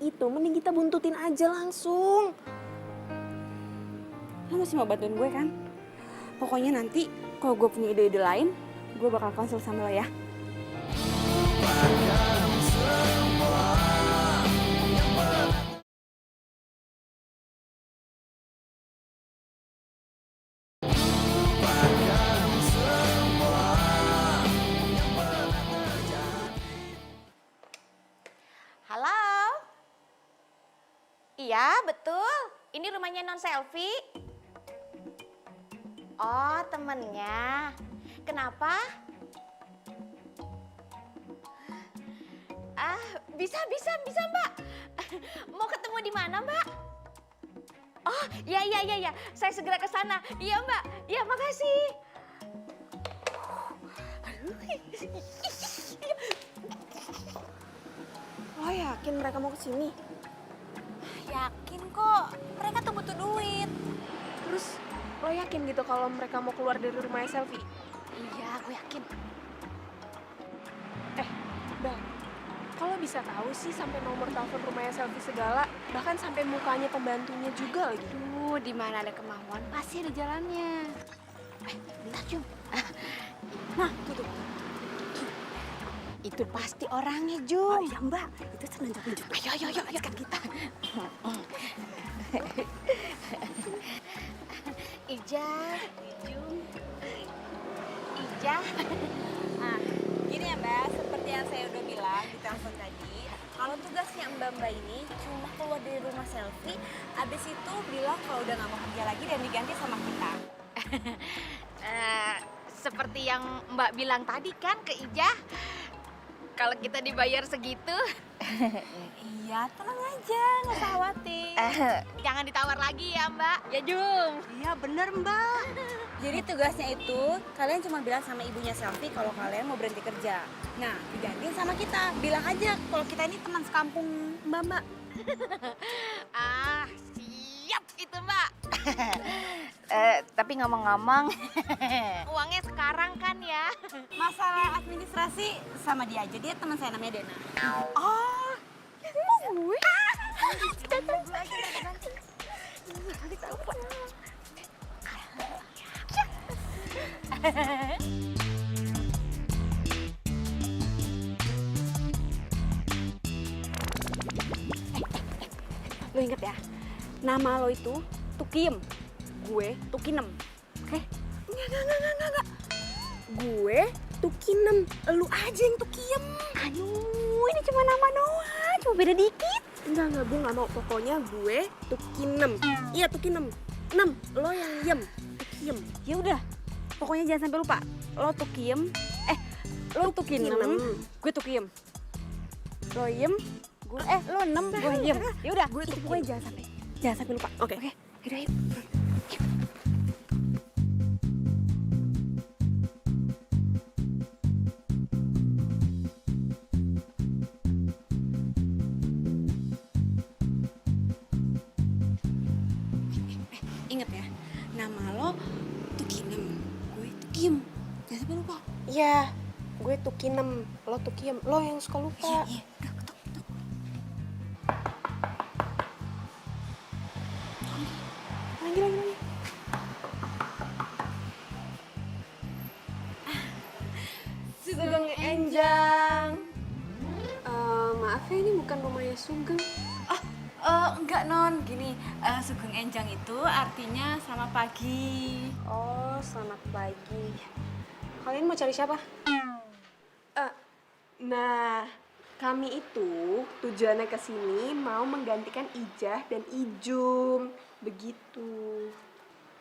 itu mending kita buntutin aja langsung. Lo masih mau bantuin gue kan? Pokoknya nanti kalau gue punya ide-ide lain, gue bakal konsul sama lo ya. Halo? Iya, betul. Ini rumahnya Non Selfie. Oh, temennya. Kenapa? Bisa Mbak. Mau ketemu di mana, Mbak? Oh, ya. Saya segera ke sana. Iya, Mbak. Iya, makasih. Lo yakin mereka mau kesini? Yakin kok. Mereka tuh butuh duit. Terus lo yakin gitu kalau mereka mau keluar dari rumahnya Selfie? Iya, gue yakin. Bang, kalau bisa tahu sih sampai nomor telepon rumahnya Selfie segala, bahkan sampai mukanya pembantunya juga lagi. Duh, di mana ada kemauan pasti ada jalannya. Bentar, Jum. Nah, tuh. Itu pasti orangnya, Jum. Oh iya Mbak, itu senanjak juga. Ayo, ajak kita. Ija, Jum, Ija. Nah, gini ya Mbak, seperti yang saya udah bilang di telepon tadi, kalau tugasnya Mbak ini cuma keluar dari rumah Selfie, abis itu bilang kalau udah gak mau kerja lagi dan diganti sama kita. Seperti yang Mbak bilang tadi kan ke Ija, kalau kita dibayar segitu. Iya, tenang aja, gak usah khawatir. Jangan ditawar lagi ya Mbak. Ya Jum. Iya bener Mbak. Jadi tugasnya itu, kalian cuma bilang sama ibunya Selfie kalau kalian mau berhenti kerja. Nah, digantiin sama kita. Bilang aja kalau kita ini teman sekampung Mbak. Siap itu Mbak. Tapi ngomong-ngomong, uangnya sekarang kan ya? Masalah administrasi sama dia aja, dia teman saya namanya Dena. Oh, gue? Lo inget ya, nama lo itu Tukiem, gue Tukinem, oke? Enggak. Gue Tukinem, lu aja yang Tukiem. Aduh, ini cuma nama doang, cuma beda dikit. Enggak, gue nggak mau. Pokoknya gue Tukinem. Iya Tukinem. 6, lo yang Yem. Tukiem. Ya udah, pokoknya jangan sampai lupa. Lo Tukiem, lo Tukinem, gue Tukiem. Lo Yem, gue lo 6, gue Yem. Ya udah, gue itu pokoknya jangan sampai lupa. Oke. Yaudah, yuk. Ingat ya, nama lo Tukinem, gue Tukiem. Jangan sampai lupa. Iya, gue Tukinem, lo Tukiem. Lo yang suka lupa. Iya, udah ketok. Lagi. Sugeng Enjang. Maaf ya, ini bukan rumahnya Sugeng. Enggak Non, gini, Sugeng Enjang itu artinya selamat pagi. Oh, selamat pagi. Kalian mau cari siapa? Nah, kami itu tujuannya ke sini mau menggantikan Ijah dan Ijum. Begitu.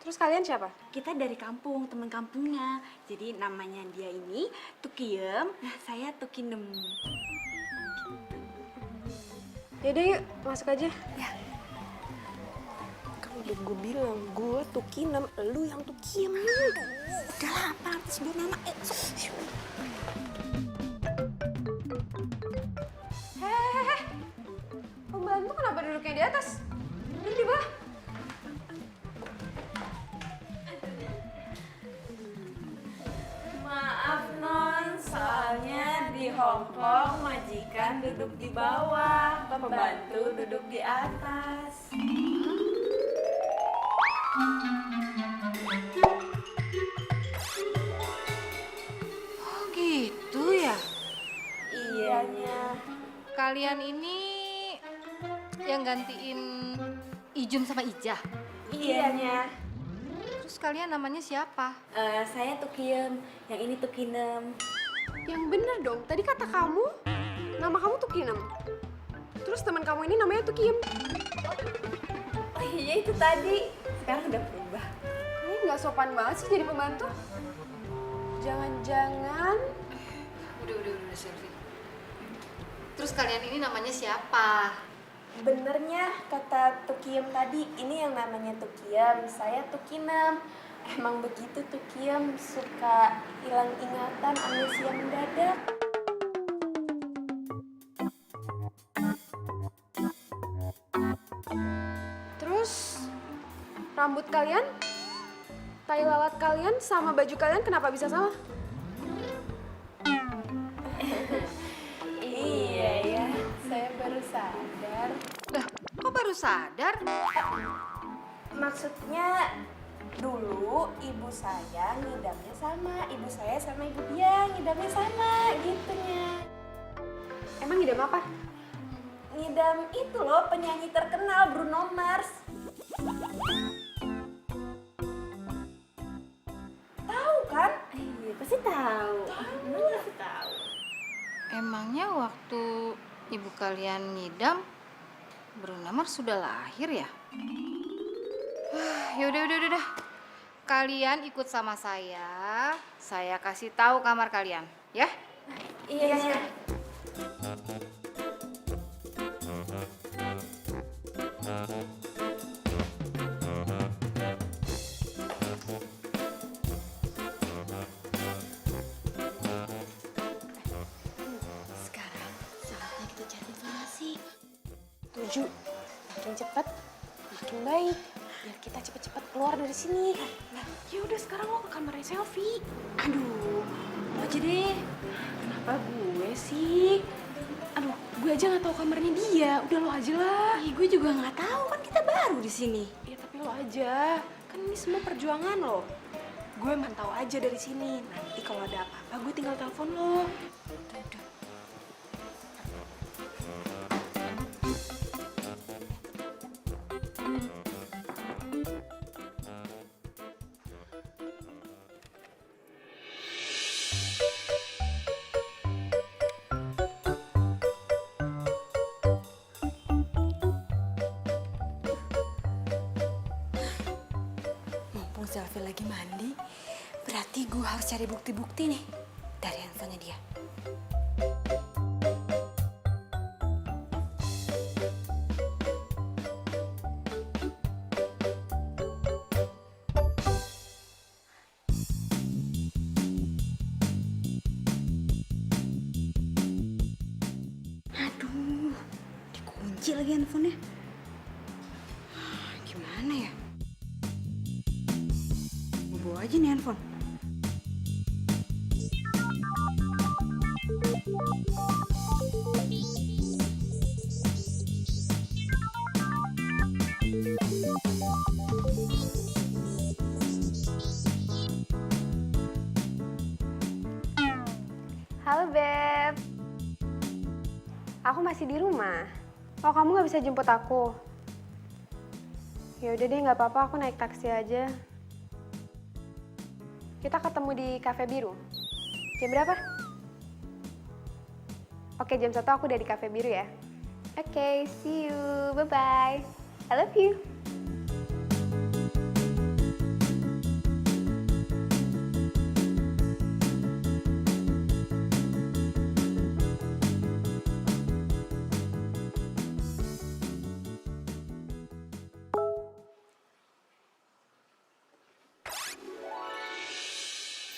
Terus kalian siapa? Kita dari kampung, teman kampungnya. Jadi namanya dia ini Tukiem, nah saya Tukinem. Yaudah yuk, masuk aja. Ya. Kan udah gue bilang, gue Tukinem, lu yang Tukiem. Udah lah, apa sebut nama? Pembantu kenapa duduknya di atas? Duduk di bawah. Maaf Non, soalnya di Hong Kong majikan duduk di bawah. pembantu duduk di atas. Oh gitu ya. Iyanya. Kalian ini yang gantiin Ijum sama Ijah. Iyanya. Terus kalian namanya siapa? Saya Tukiem, yang ini Tukinem. Yang bener dong, tadi kata kamu, nama kamu Tukinem. Terus teman kamu ini namanya Tukiem. Oh iya itu tadi. Sekarang udah berubah. Ini nggak sopan banget sih jadi pembantu. Jangan-jangan Udah Selvi. Terus kalian ini namanya siapa? Benernya kata Tukiem tadi, ini yang namanya Tukiem, saya Tukinem. Emang begitu Tukiem, suka hilang ingatan, amnesia mendadak. terus rambut kalian, tai lalat kalian sama baju kalian kenapa bisa sama? Iya ya, saya baru sadar. Lah, kok baru sadar? Maksudnya dulu ibu saya ngidamnya sama, ibu saya sama ibu dia ngidamnya sama gitunya. Emang ngidam apa? Ngidam itu loh penyanyi terkenal Bruno Mars. Tahu kan? Iya pasti tahu. Pasti tahu. Emangnya waktu ibu kalian ngidam, Bruno Mars sudah lahir ya? Yaudah. Kalian ikut sama saya kasih tahu kamar kalian, ya? Iya. Sekarang saatnya kita cari informasi. 7, makin cepat, makin baik. Biar kita cepet-cepet keluar dari sini. Nah, ya udah sekarang lo ke kamarnya Selfie. Aduh, lo aja deh. Kenapa gue sih? Aduh, gue aja nggak tahu kamarnya dia. Udah lo aja lah. Ih, gue juga nggak tahu kan kita baru di sini. Ya tapi lo aja, kan ini semua perjuangan lo. Gue mantau aja dari sini. Nanti kalau ada apa-apa, gue tinggal telepon lo. Mumpung Selfie lagi mandi, berarti gue harus cari bukti-bukti nih dari handphonenya dia. Aduh, dikunci lagi handphonenya. Gimana ya? Bawa aja nih handphone. Halo Beb, aku masih di rumah. Oh kamu nggak bisa jemput aku? Ya udah deh nggak apa-apa, aku naik taksi aja. Kita ketemu di Cafe Biru. Jam berapa? Oke, jam 1 aku udah di Cafe Biru ya. Oke, see you. Bye-bye. I love you.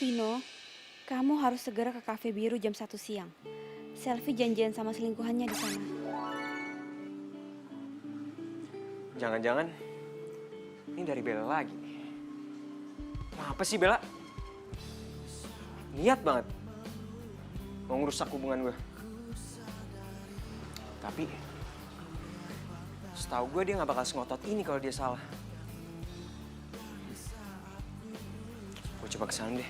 Vino, kamu harus segera ke Cafe Biru jam 1 siang. Selfie janjian sama selingkuhannya di sana. Jangan-jangan ini dari Bella lagi. Kenapa sih Bella? Niat banget mau ngerusak hubungan gue. Tapi Setahu gue dia nggak bakal sengotot ini kalau dia salah. Gue coba kesana deh.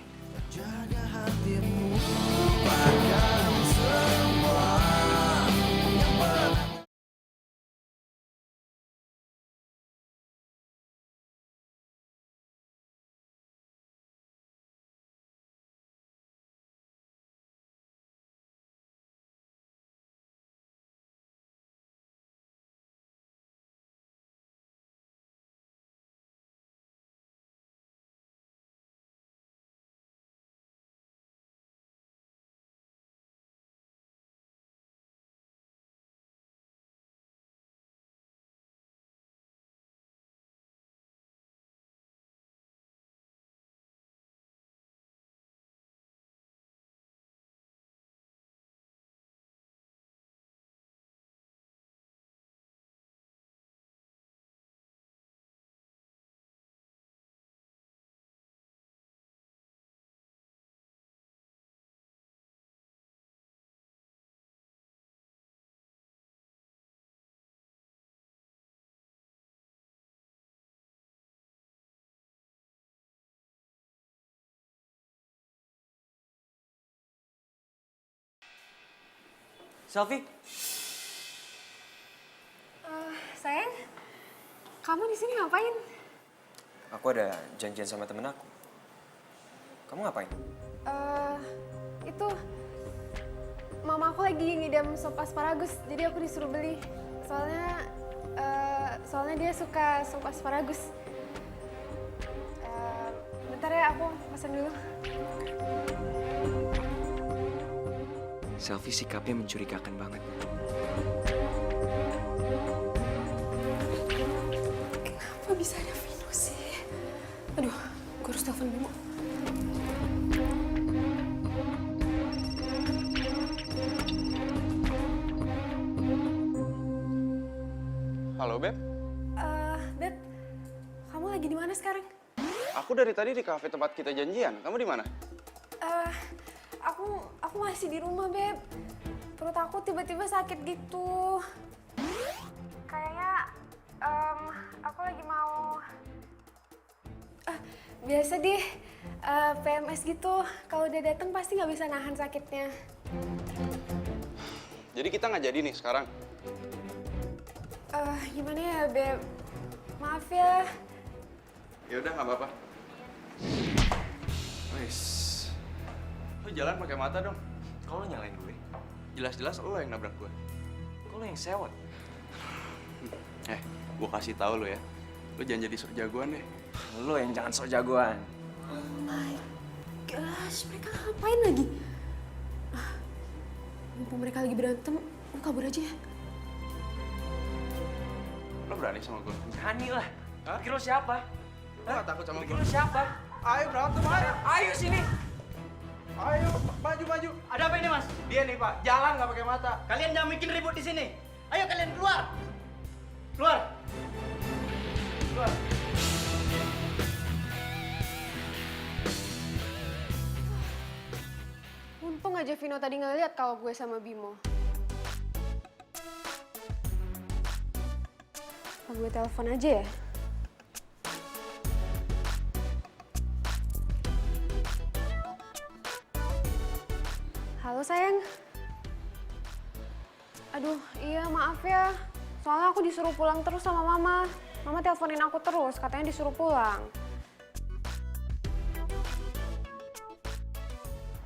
Selfie, Sayang, kamu di sini ngapain? aku ada janjian sama temen aku. Kamu ngapain? Itu mama aku lagi ngidam sop asparagus, jadi aku disuruh beli. Soalnya dia suka sop asparagus. Bentar ya, aku pesan dulu. Selfie sikapnya mencurigakan banget. Kenapa bisa ada Vino sih? Aduh, gue harus telepon Bimo. Halo, Beb. Beb, kamu lagi di mana sekarang? Aku dari tadi di kafe tempat kita janjian. Kamu di mana? Aku masih di rumah, Beb. Perut aku tiba-tiba sakit gitu. Kayaknya aku lagi mau biasa deh PMS gitu. Kalau udah datang pasti nggak bisa nahan sakitnya. Jadi kita nggak jadi nih sekarang. Gimana ya, Beb? Maaf ya. Ya udah nggak apa-apa. Wes, lu jalan pakai mata dong. Kok lo nyalain gue? Jelas-jelas lo yang nabrak gue. Kok lo yang sewot? Gue kasih tahu lo ya. Lo jangan jadi sok jagoan deh. Lo yang jangan sok jagoan. Oh my gosh, mereka ngapain lagi? Mumpung mereka lagi berantem, lu kabur aja ya. Lo berani sama gue? Berani lah. Pikir lo siapa? Lo gak takut sama Pikir gue? lo siapa? Ayo berantem, ayo. Ayo sini. Ayo, maju. Ada apa ini, Mas? Dia nih Pak, jalan nggak pakai mata. Kalian jangan bikin ribut di sini. Ayo kalian keluar. Keluar. Keluar. Untung aja Vino tadi nggak lihat kalau gue sama Bimo. Apa gue telepon aja ya? Halo sayang. Aduh, iya maaf ya. Soalnya aku disuruh pulang terus sama mama. Mama teleponin aku terus, katanya disuruh pulang.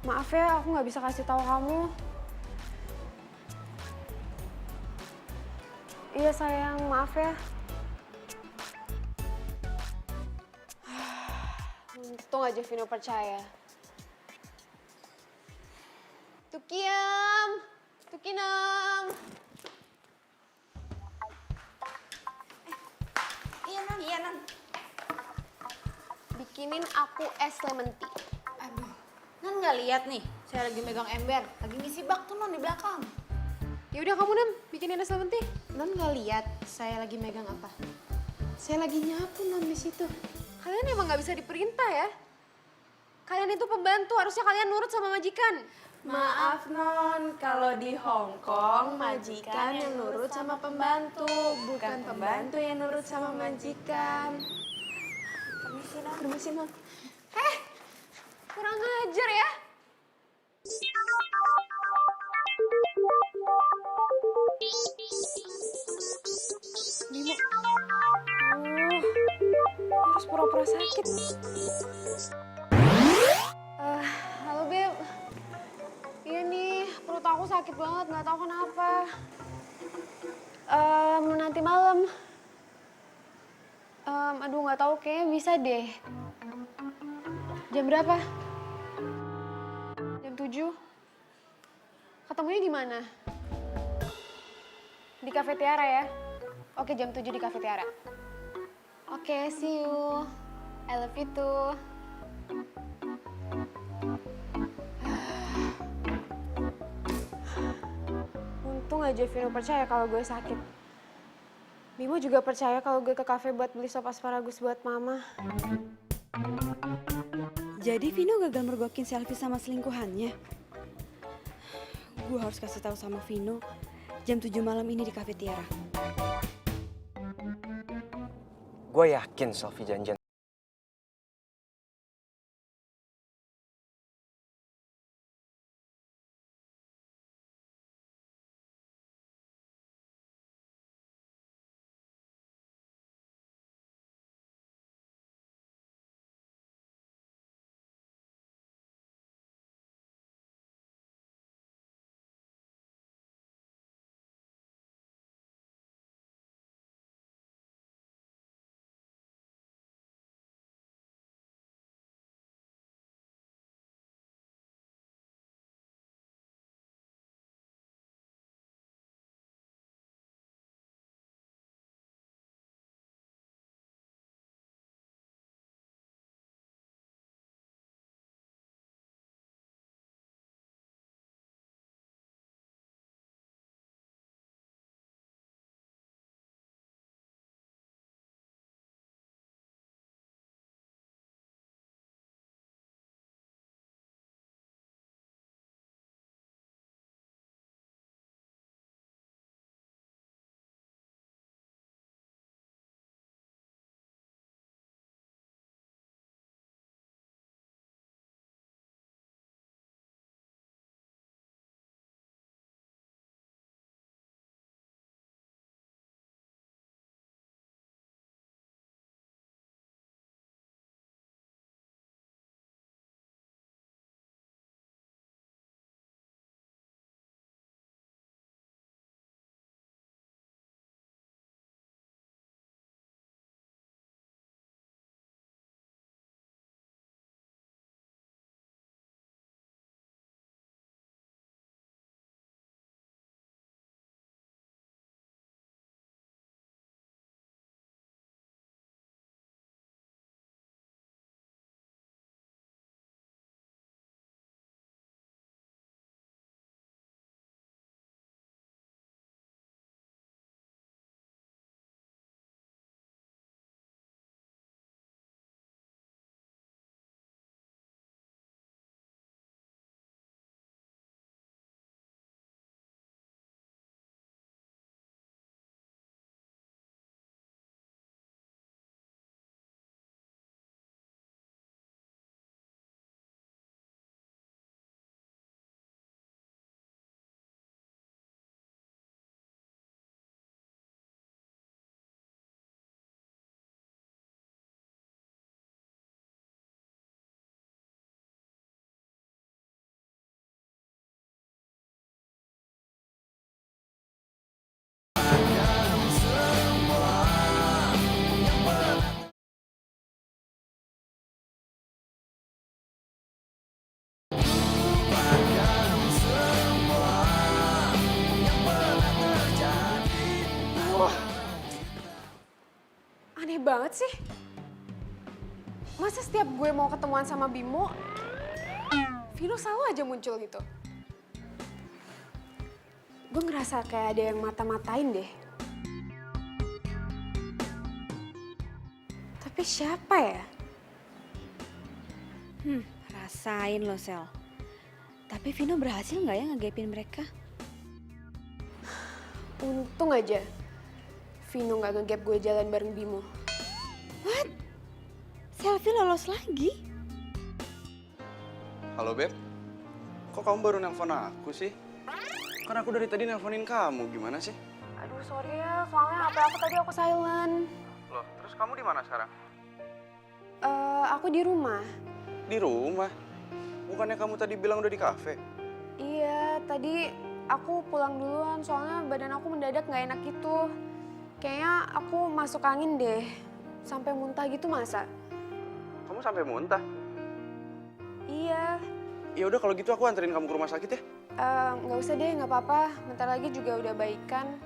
Maaf ya, aku nggak bisa kasih tahu kamu. Iya sayang, maaf ya. Untung aja Vino percaya. Tukiem, Tukinem. Iya, Non. Bikinin aku es lemon tea. Aduh, Non nggak lihat nih, saya lagi megang ember, lagi ngisi bak tuh Non di belakang. Ya udah kamu Nem, bikinin es lemon tea. Non nggak lihat saya lagi megang apa? Saya lagi nyapu Non di situ. Kalian emang nggak bisa diperintah ya? Kalian itu pembantu, harusnya kalian nurut sama majikan. Maaf non, kalau di Hong Kong majikan yang nurut sama pembantu, bukan pembantu yang nurut sama majikan. Permisi non. Permisi non. Kurang ajar ya. Bimo. Harus pura-pura sakit. Halo Beb. Iya nih, perut aku sakit banget, nggak tahu kenapa. Nanti malam. Aduh nggak tahu, kayaknya bisa deh. Jam berapa? Jam 7? Ketemunya di mana? Di Cafe Tiara ya? Oke, jam 7 di Cafe Tiara. Oke, see you. I love you too. Untung aja Vino percaya kalau gue sakit. Bimo juga percaya kalau gue ke kafe buat beli sop asparagus buat mama. Jadi Vino gagal mergokin selfie sama selingkuhannya. Gue harus kasih tahu sama Vino jam 7 malam ini di Cafe Tiara. Gue yakin Sofi janjian. Aneh banget sih. Masa setiap gue mau ketemuan sama Bimo, Vino selalu aja muncul gitu. Gue ngerasa kayak ada yang mata-matain deh. Tapi siapa ya? Rasain lo, Sel. Tapi Vino berhasil nggak ya ngegapin mereka? Untung aja Vino nggak ngegap gue jalan bareng Bimo. What? Selfie lolos lagi? Halo, Beb. Kok kamu baru nelpon aku sih? Kan aku dari tadi nelponin kamu, gimana sih? Aduh sorry ya, soalnya HP aku tadi aku silent. Loh, terus kamu di mana sekarang? Aku di rumah. Di rumah? Bukannya kamu tadi bilang udah di kafe? Iya, tadi aku pulang duluan soalnya badan aku mendadak nggak enak gitu. Kayaknya aku masuk angin deh, sampai muntah gitu masa? Kamu sampai muntah? Iya. Ya udah kalau gitu aku anterin kamu ke rumah sakit ya. Nggak usah deh, nggak apa-apa. Bentar lagi juga udah baikan.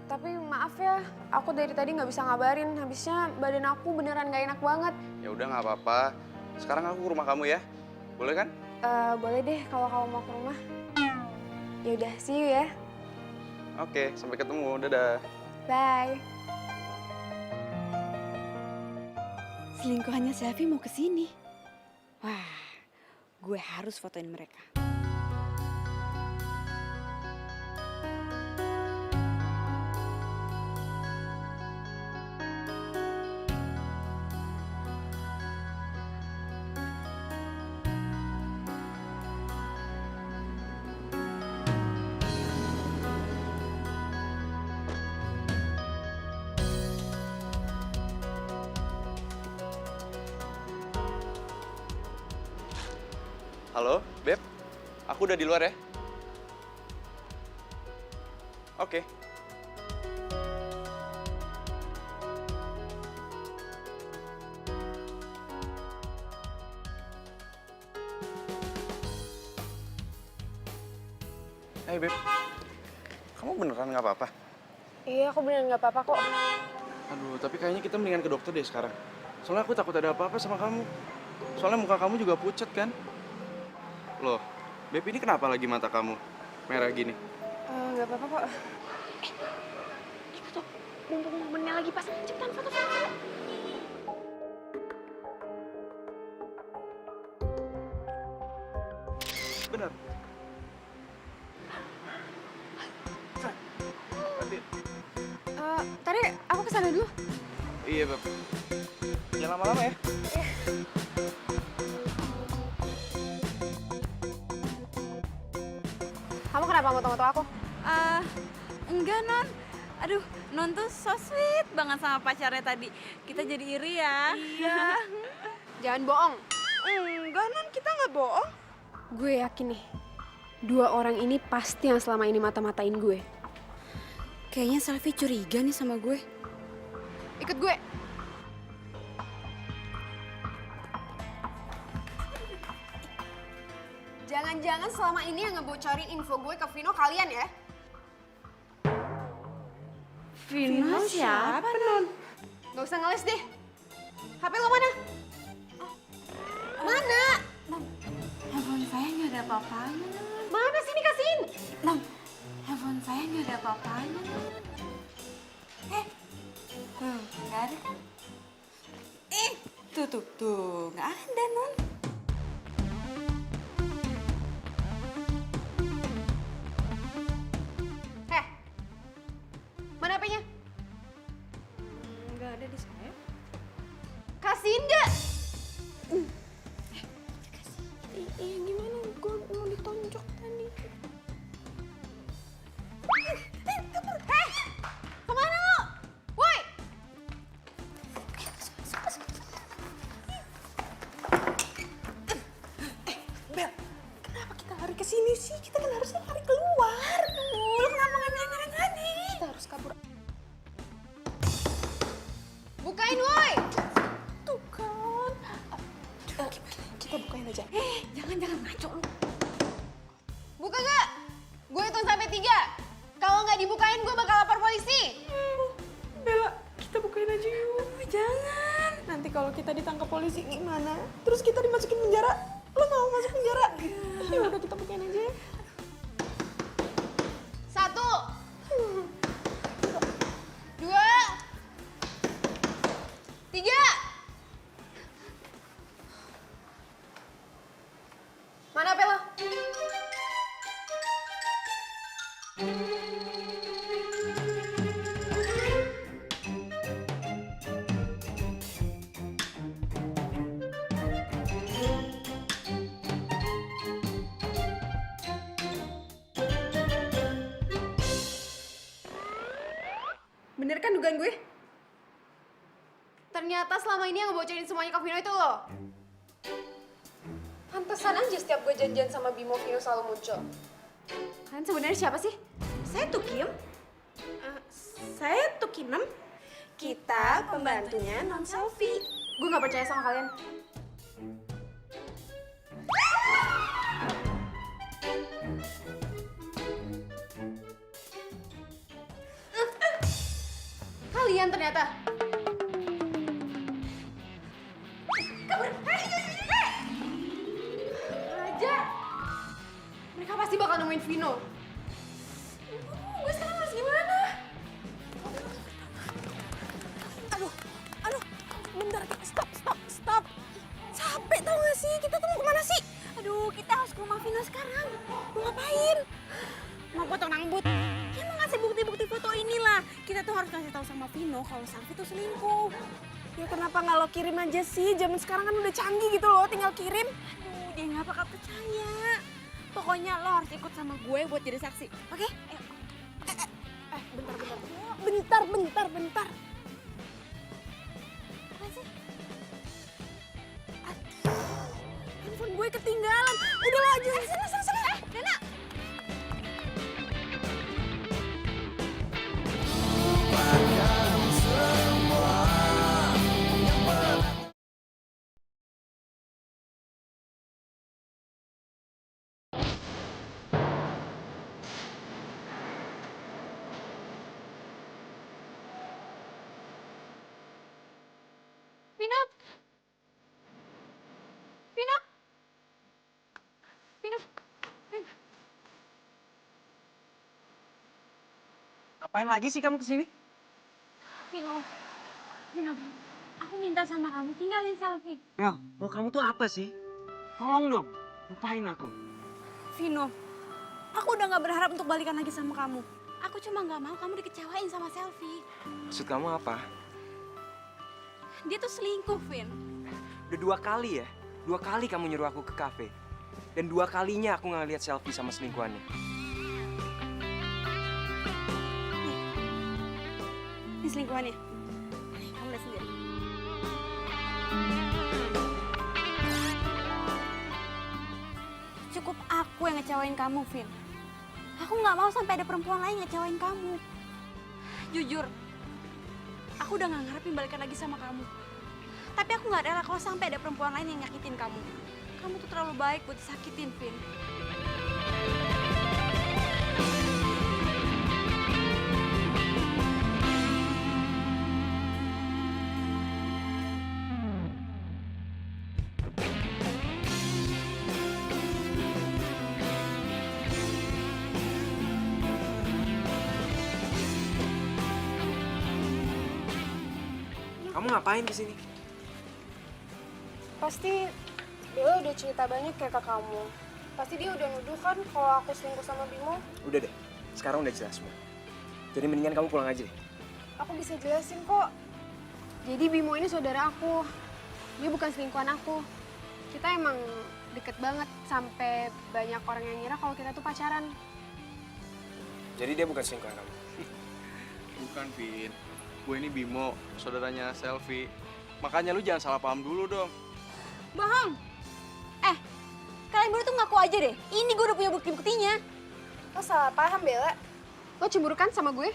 Tapi maaf ya, aku dari tadi nggak bisa ngabarin. Habisnya badan aku beneran nggak enak banget. Ya udah nggak apa-apa. Sekarang aku ke rumah kamu ya. Boleh kan? Boleh deh kalau kamu mau ke rumah. Ya udah, see you ya. Oke, sampai ketemu. Dadah. Bye. Selingkuhannya Selfie mau kesini. Wah, gue harus fotoin mereka. Halo, Beb. Aku udah di luar ya. Oke. Hai, Beb. Kamu beneran nggak apa-apa? Iya, aku beneran nggak apa-apa kok. Aduh, tapi kayaknya kita mendingan ke dokter deh sekarang. Soalnya aku takut ada apa-apa sama kamu. Soalnya muka kamu juga pucat kan? Loh, Beb ini kenapa lagi mata kamu merah gini? Nggak apa-apa kok. Itu tuh, mumpung momennya lagi pas. Cepetan foto-foto. Bener. Tadi aku kesana dulu. Iya, Beb. Jangan lama-lama ya. Kamu kenapa moto-moto aku? Enggak, Non. Aduh, Non tuh so sweet banget sama pacarnya tadi. Kita jadi iri ya. Iya. Jangan bohong. Enggak, Non. Kita nggak bohong. Gue yakin nih, dua orang ini pasti yang selama ini mata-matain gue. Kayaknya Selfie curiga nih sama gue. Ikut gue. Jangan-jangan selama ini yang ngebocorin info gue ke Vino kalian ya? Vino siapa, Non? Gak usah ngeles deh. HP lo mana? Mana? Handphone saya nggak ada apa-apanya, Non. Mana sini kasihin? Non, handphone saya nggak ada apa-apanya, Non. Tuh, nggak ada kan? Tuh, nggak ada, Non. Mana HP-nya? Nggak ada di saya. Kasihin gak? Iya gimana? Gue mau ditonjok tadi. Kemana lo? Woi! Bel, kenapa kita lari ke sini sih? Kita kan harusnya lari keluar. Lu kenapa nggak bilang tadi? Kita harus kabur. Bukain, woi! Tuh kan. Kita bukain aja. Jangan ngaco lu. Buka gak? Gue hitung sampai 3. Kalau nggak dibukain, gue bakal lapor polisi. Bella, kita bukain aja yuk. Jangan. Nanti kalau kita ditangkap polisi gimana? Terus kita dimasukin penjara. Lo mau masuk penjara? Ya udah kita bukain aja. 1, 2, 3. Mana HP lo? kan dugaan gue? Ternyata selama ini yang ngebocorin semuanya ke Vino itu lo. Pantesan aja setiap gue janjian sama Bimo, Vino selalu muncul. Kalian sebenarnya siapa sih? Saya Tukiem. Saya Tukinem. Kita pembantunya non selfie. Gue gak percaya sama kalian. Kalian ternyata. Kabur. Aja. Mereka pasti bakal nemuin Vino. Gue sekarang harus gimana? Aduh, bentar, stop. Capek tau gak sih? Kita tuh mau kemana sih? Aduh, kita harus ke rumah Vino sekarang. Mau ngapain? Mau potong rambut. Ya mau ngasih bukti-bukti foto inilah. Kita tuh harus kasih tahu sama Vino kalau Selfie tuh selingkuh. Ya kenapa nggak lo kirim aja sih? Zaman sekarang kan udah canggih gitu loh, tinggal kirim. Aduh, dia nggak bakal percaya. Pokoknya lo harus ikut sama gue buat jadi saksi, oke? Bentar. Apa sih? Aduh, handphone gue ketinggalan. Udah lo aja sana. Nena. Ngapain lagi sih kamu kesini? Vino, aku minta sama kamu tinggalin Selfie. Mel, mau kamu tuh apa sih? Tolong dong, lupain aku. Vino, aku udah gak berharap untuk balikan lagi sama kamu. Aku cuma gak mau kamu dikecewain sama Selfie. Maksud kamu apa? Dia tuh selingkuh, Vin. Udah 2 kali ya? 2 kali kamu nyuruh aku ke kafe. Dan 2 kalinya aku nggak lihat Selfie sama selingkuhannya. Ini selingkuhannya. Nih, kamu lihat sendiri. Cukup aku yang ngecewain kamu, Vin. Aku nggak mau sampai ada perempuan lain ngecewain kamu. Jujur, aku udah nggak ngarepin balikan lagi sama kamu. Tapi aku nggak rela kalau sampai ada perempuan lain yang nyakitin kamu. Kamu tuh terlalu baik buat disakitin, Vin. Kamu ngapain di sini? Pasti Bella udah cerita banyak kayak ke kamu. Pasti dia udah nuduh kan kalau aku selingkuh sama Bimo. Udah deh, sekarang udah jelas semua. Jadi mendingan kamu pulang aja deh. Aku bisa jelasin kok. Jadi Bimo ini saudara aku. Dia bukan selingkuhan aku. Kita emang deket banget sampai banyak orang yang ngira kalau kita tuh pacaran. Jadi dia bukan selingkuhan kamu? Bukan, Vin. Gue ini Bimo, saudaranya Selfie. Makanya lu jangan salah paham dulu dong. Bohong! Kalian berdua tuh ngaku aja deh. Ini gue udah punya bukti-buktinya. Lo salah paham, Bella. Lo cemburu kan sama gue?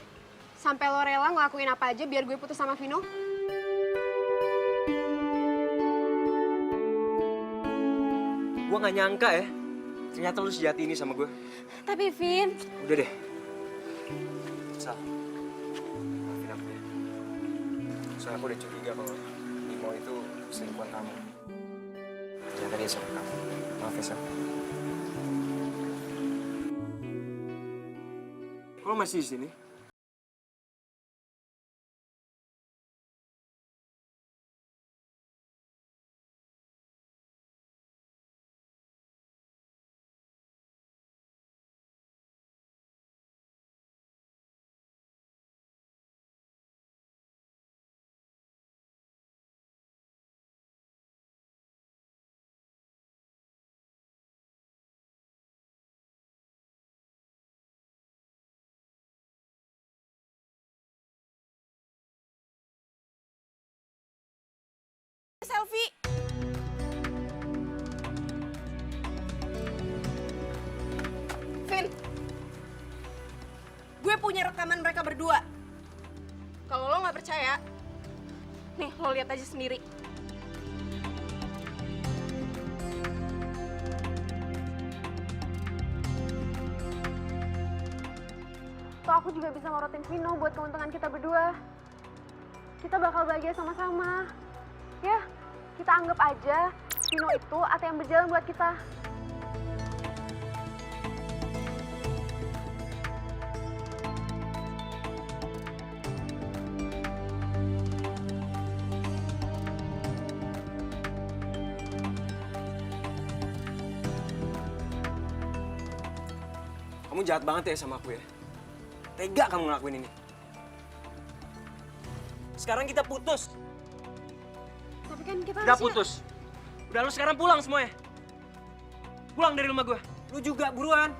Sampai lo rela ngelakuin apa aja biar gue putus sama Vino? Gue gak nyangka ya. Ternyata lu sejati ini sama gue. Tapi Vin, Udah deh. Sal. Maafin aku ya. Soalnya aku udah curiga kalau Bimo itu selingkuhan kamu. Ternyata dia sama kamu. Maaf ya, Sal. Kok lo masih di sini? selfie. Vin, gue punya rekaman mereka berdua. Kalau lo nggak percaya, nih lo lihat aja sendiri. Toh aku juga bisa ngorotin Vino buat keuntungan kita berdua. Kita bakal bahagia sama-sama. Ya, kita anggap aja Vino itu ATM berjalan buat kita. Kamu jahat banget ya sama aku ya. Tega kamu ngelakuin ini. Sekarang kita putus. Tapi kan kita Udah putus. Udah lu sekarang pulang semuanya. Pulang dari rumah gue. Lu juga buruan.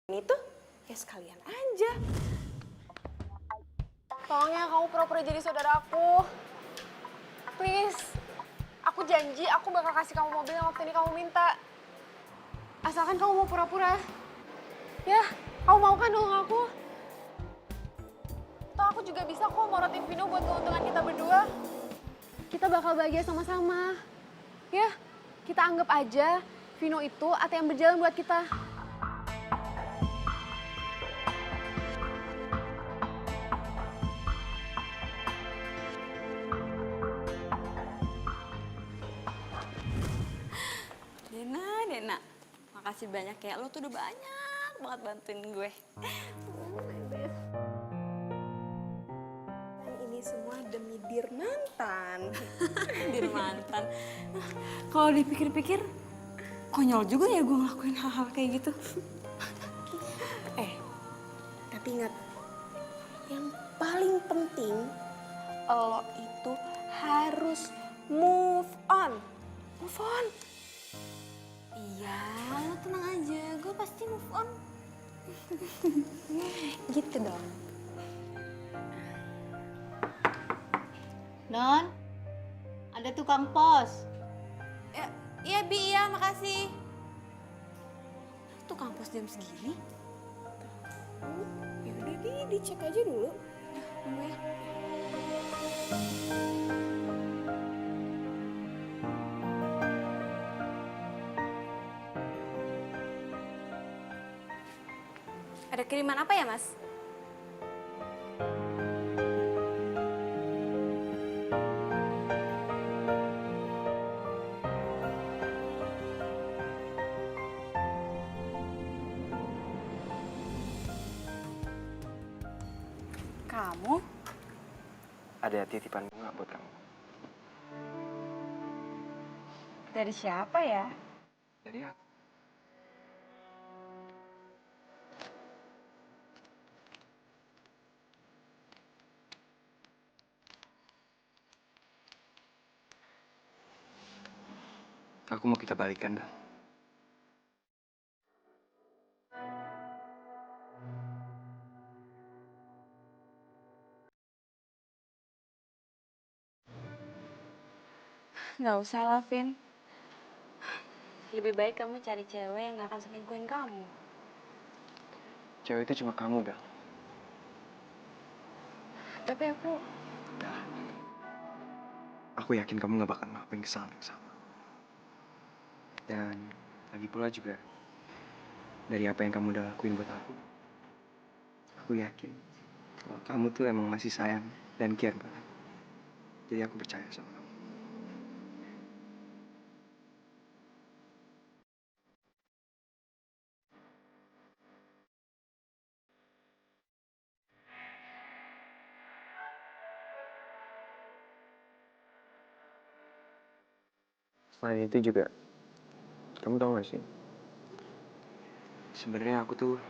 Ini tuh ya sekalian aja. tolong ya kamu pura-pura jadi saudara aku. Please. Aku janji aku bakal kasih kamu mobil yang waktu ini kamu minta. Asalkan kamu mau pura-pura. Ya, kamu mau kan nolong aku? Toh aku juga bisa kok morotin Vino buat keuntungan kita berdua. Kita bakal bahagia sama-sama. Ya, kita anggap aja Vino itu ATM berjalan buat kita. Dena, makasih banyak ya. Lo tuh udah banyak banget bantuin gue. Dan ini semua demi Dirmantan. Dirmantan. Kalau dipikir-pikir, konyol juga ya gue ngelakuin hal-hal kayak gitu. Tapi ingat, yang paling penting, lo itu harus move on. Move on. Iya, lo tenang aja. Gue pasti move on. Gitu dong. Non, ada tukang pos. Iya, Bi, iya, makasih. Tuh kampus jam segini? Ya udah dicek aja dulu. Tunggu ya. Ada kiriman apa ya, Mas? Kamu? Ada titipan bunga buat kamu. Dari siapa ya? Dari aku. Aku mau kita balikan, Dan. Nggak usah lah, Vin. Lebih baik kamu cari cewek yang nggak akan selingkuhin kamu. Cewek itu cuma kamu, Bel. Tapi aku Nah, aku yakin kamu gak bakal ngelakuin kesalahan yang sama. Dan lagi pula juga, dari apa yang kamu udah lakuin buat aku yakin kalau kamu tuh emang masih sayang dan care banget. Jadi aku percaya sama kamu. Selain itu juga, kamu tau gak sih? Sebenarnya aku tuh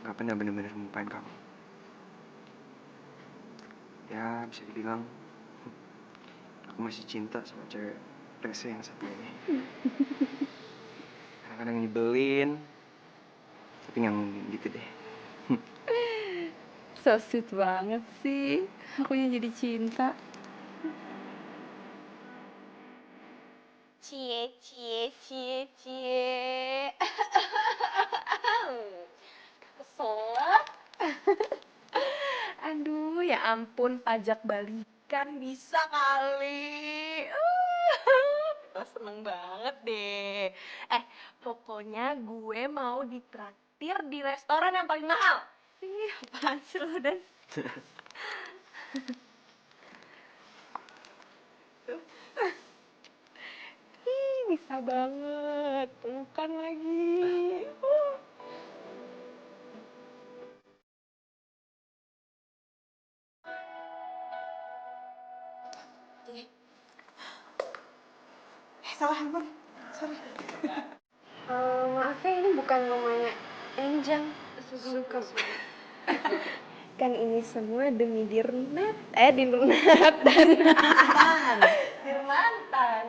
gak pernah bener-bener melupain kamu. Ya, bisa dibilang aku masih cinta sama cewek rese yang satu ini. Kadang-kadang nyebelin, tapi nggak gitu deh. so sweet banget sih. Akunya jadi cinta. Cie, cie, cie, cie. Keselak. Aduh, ya ampun, pajak balikan bisa kali. Kita seneng banget deh. Pokoknya gue mau ditraktir di restoran yang paling mahal. Ih, apaan sih lo, Dan? Ih, bisa banget. Pelukan lagi. Maaf ya, ini bukan rumahnya Enjang. Suka. Kan ini semua demi Dirnat dan Dirmantan.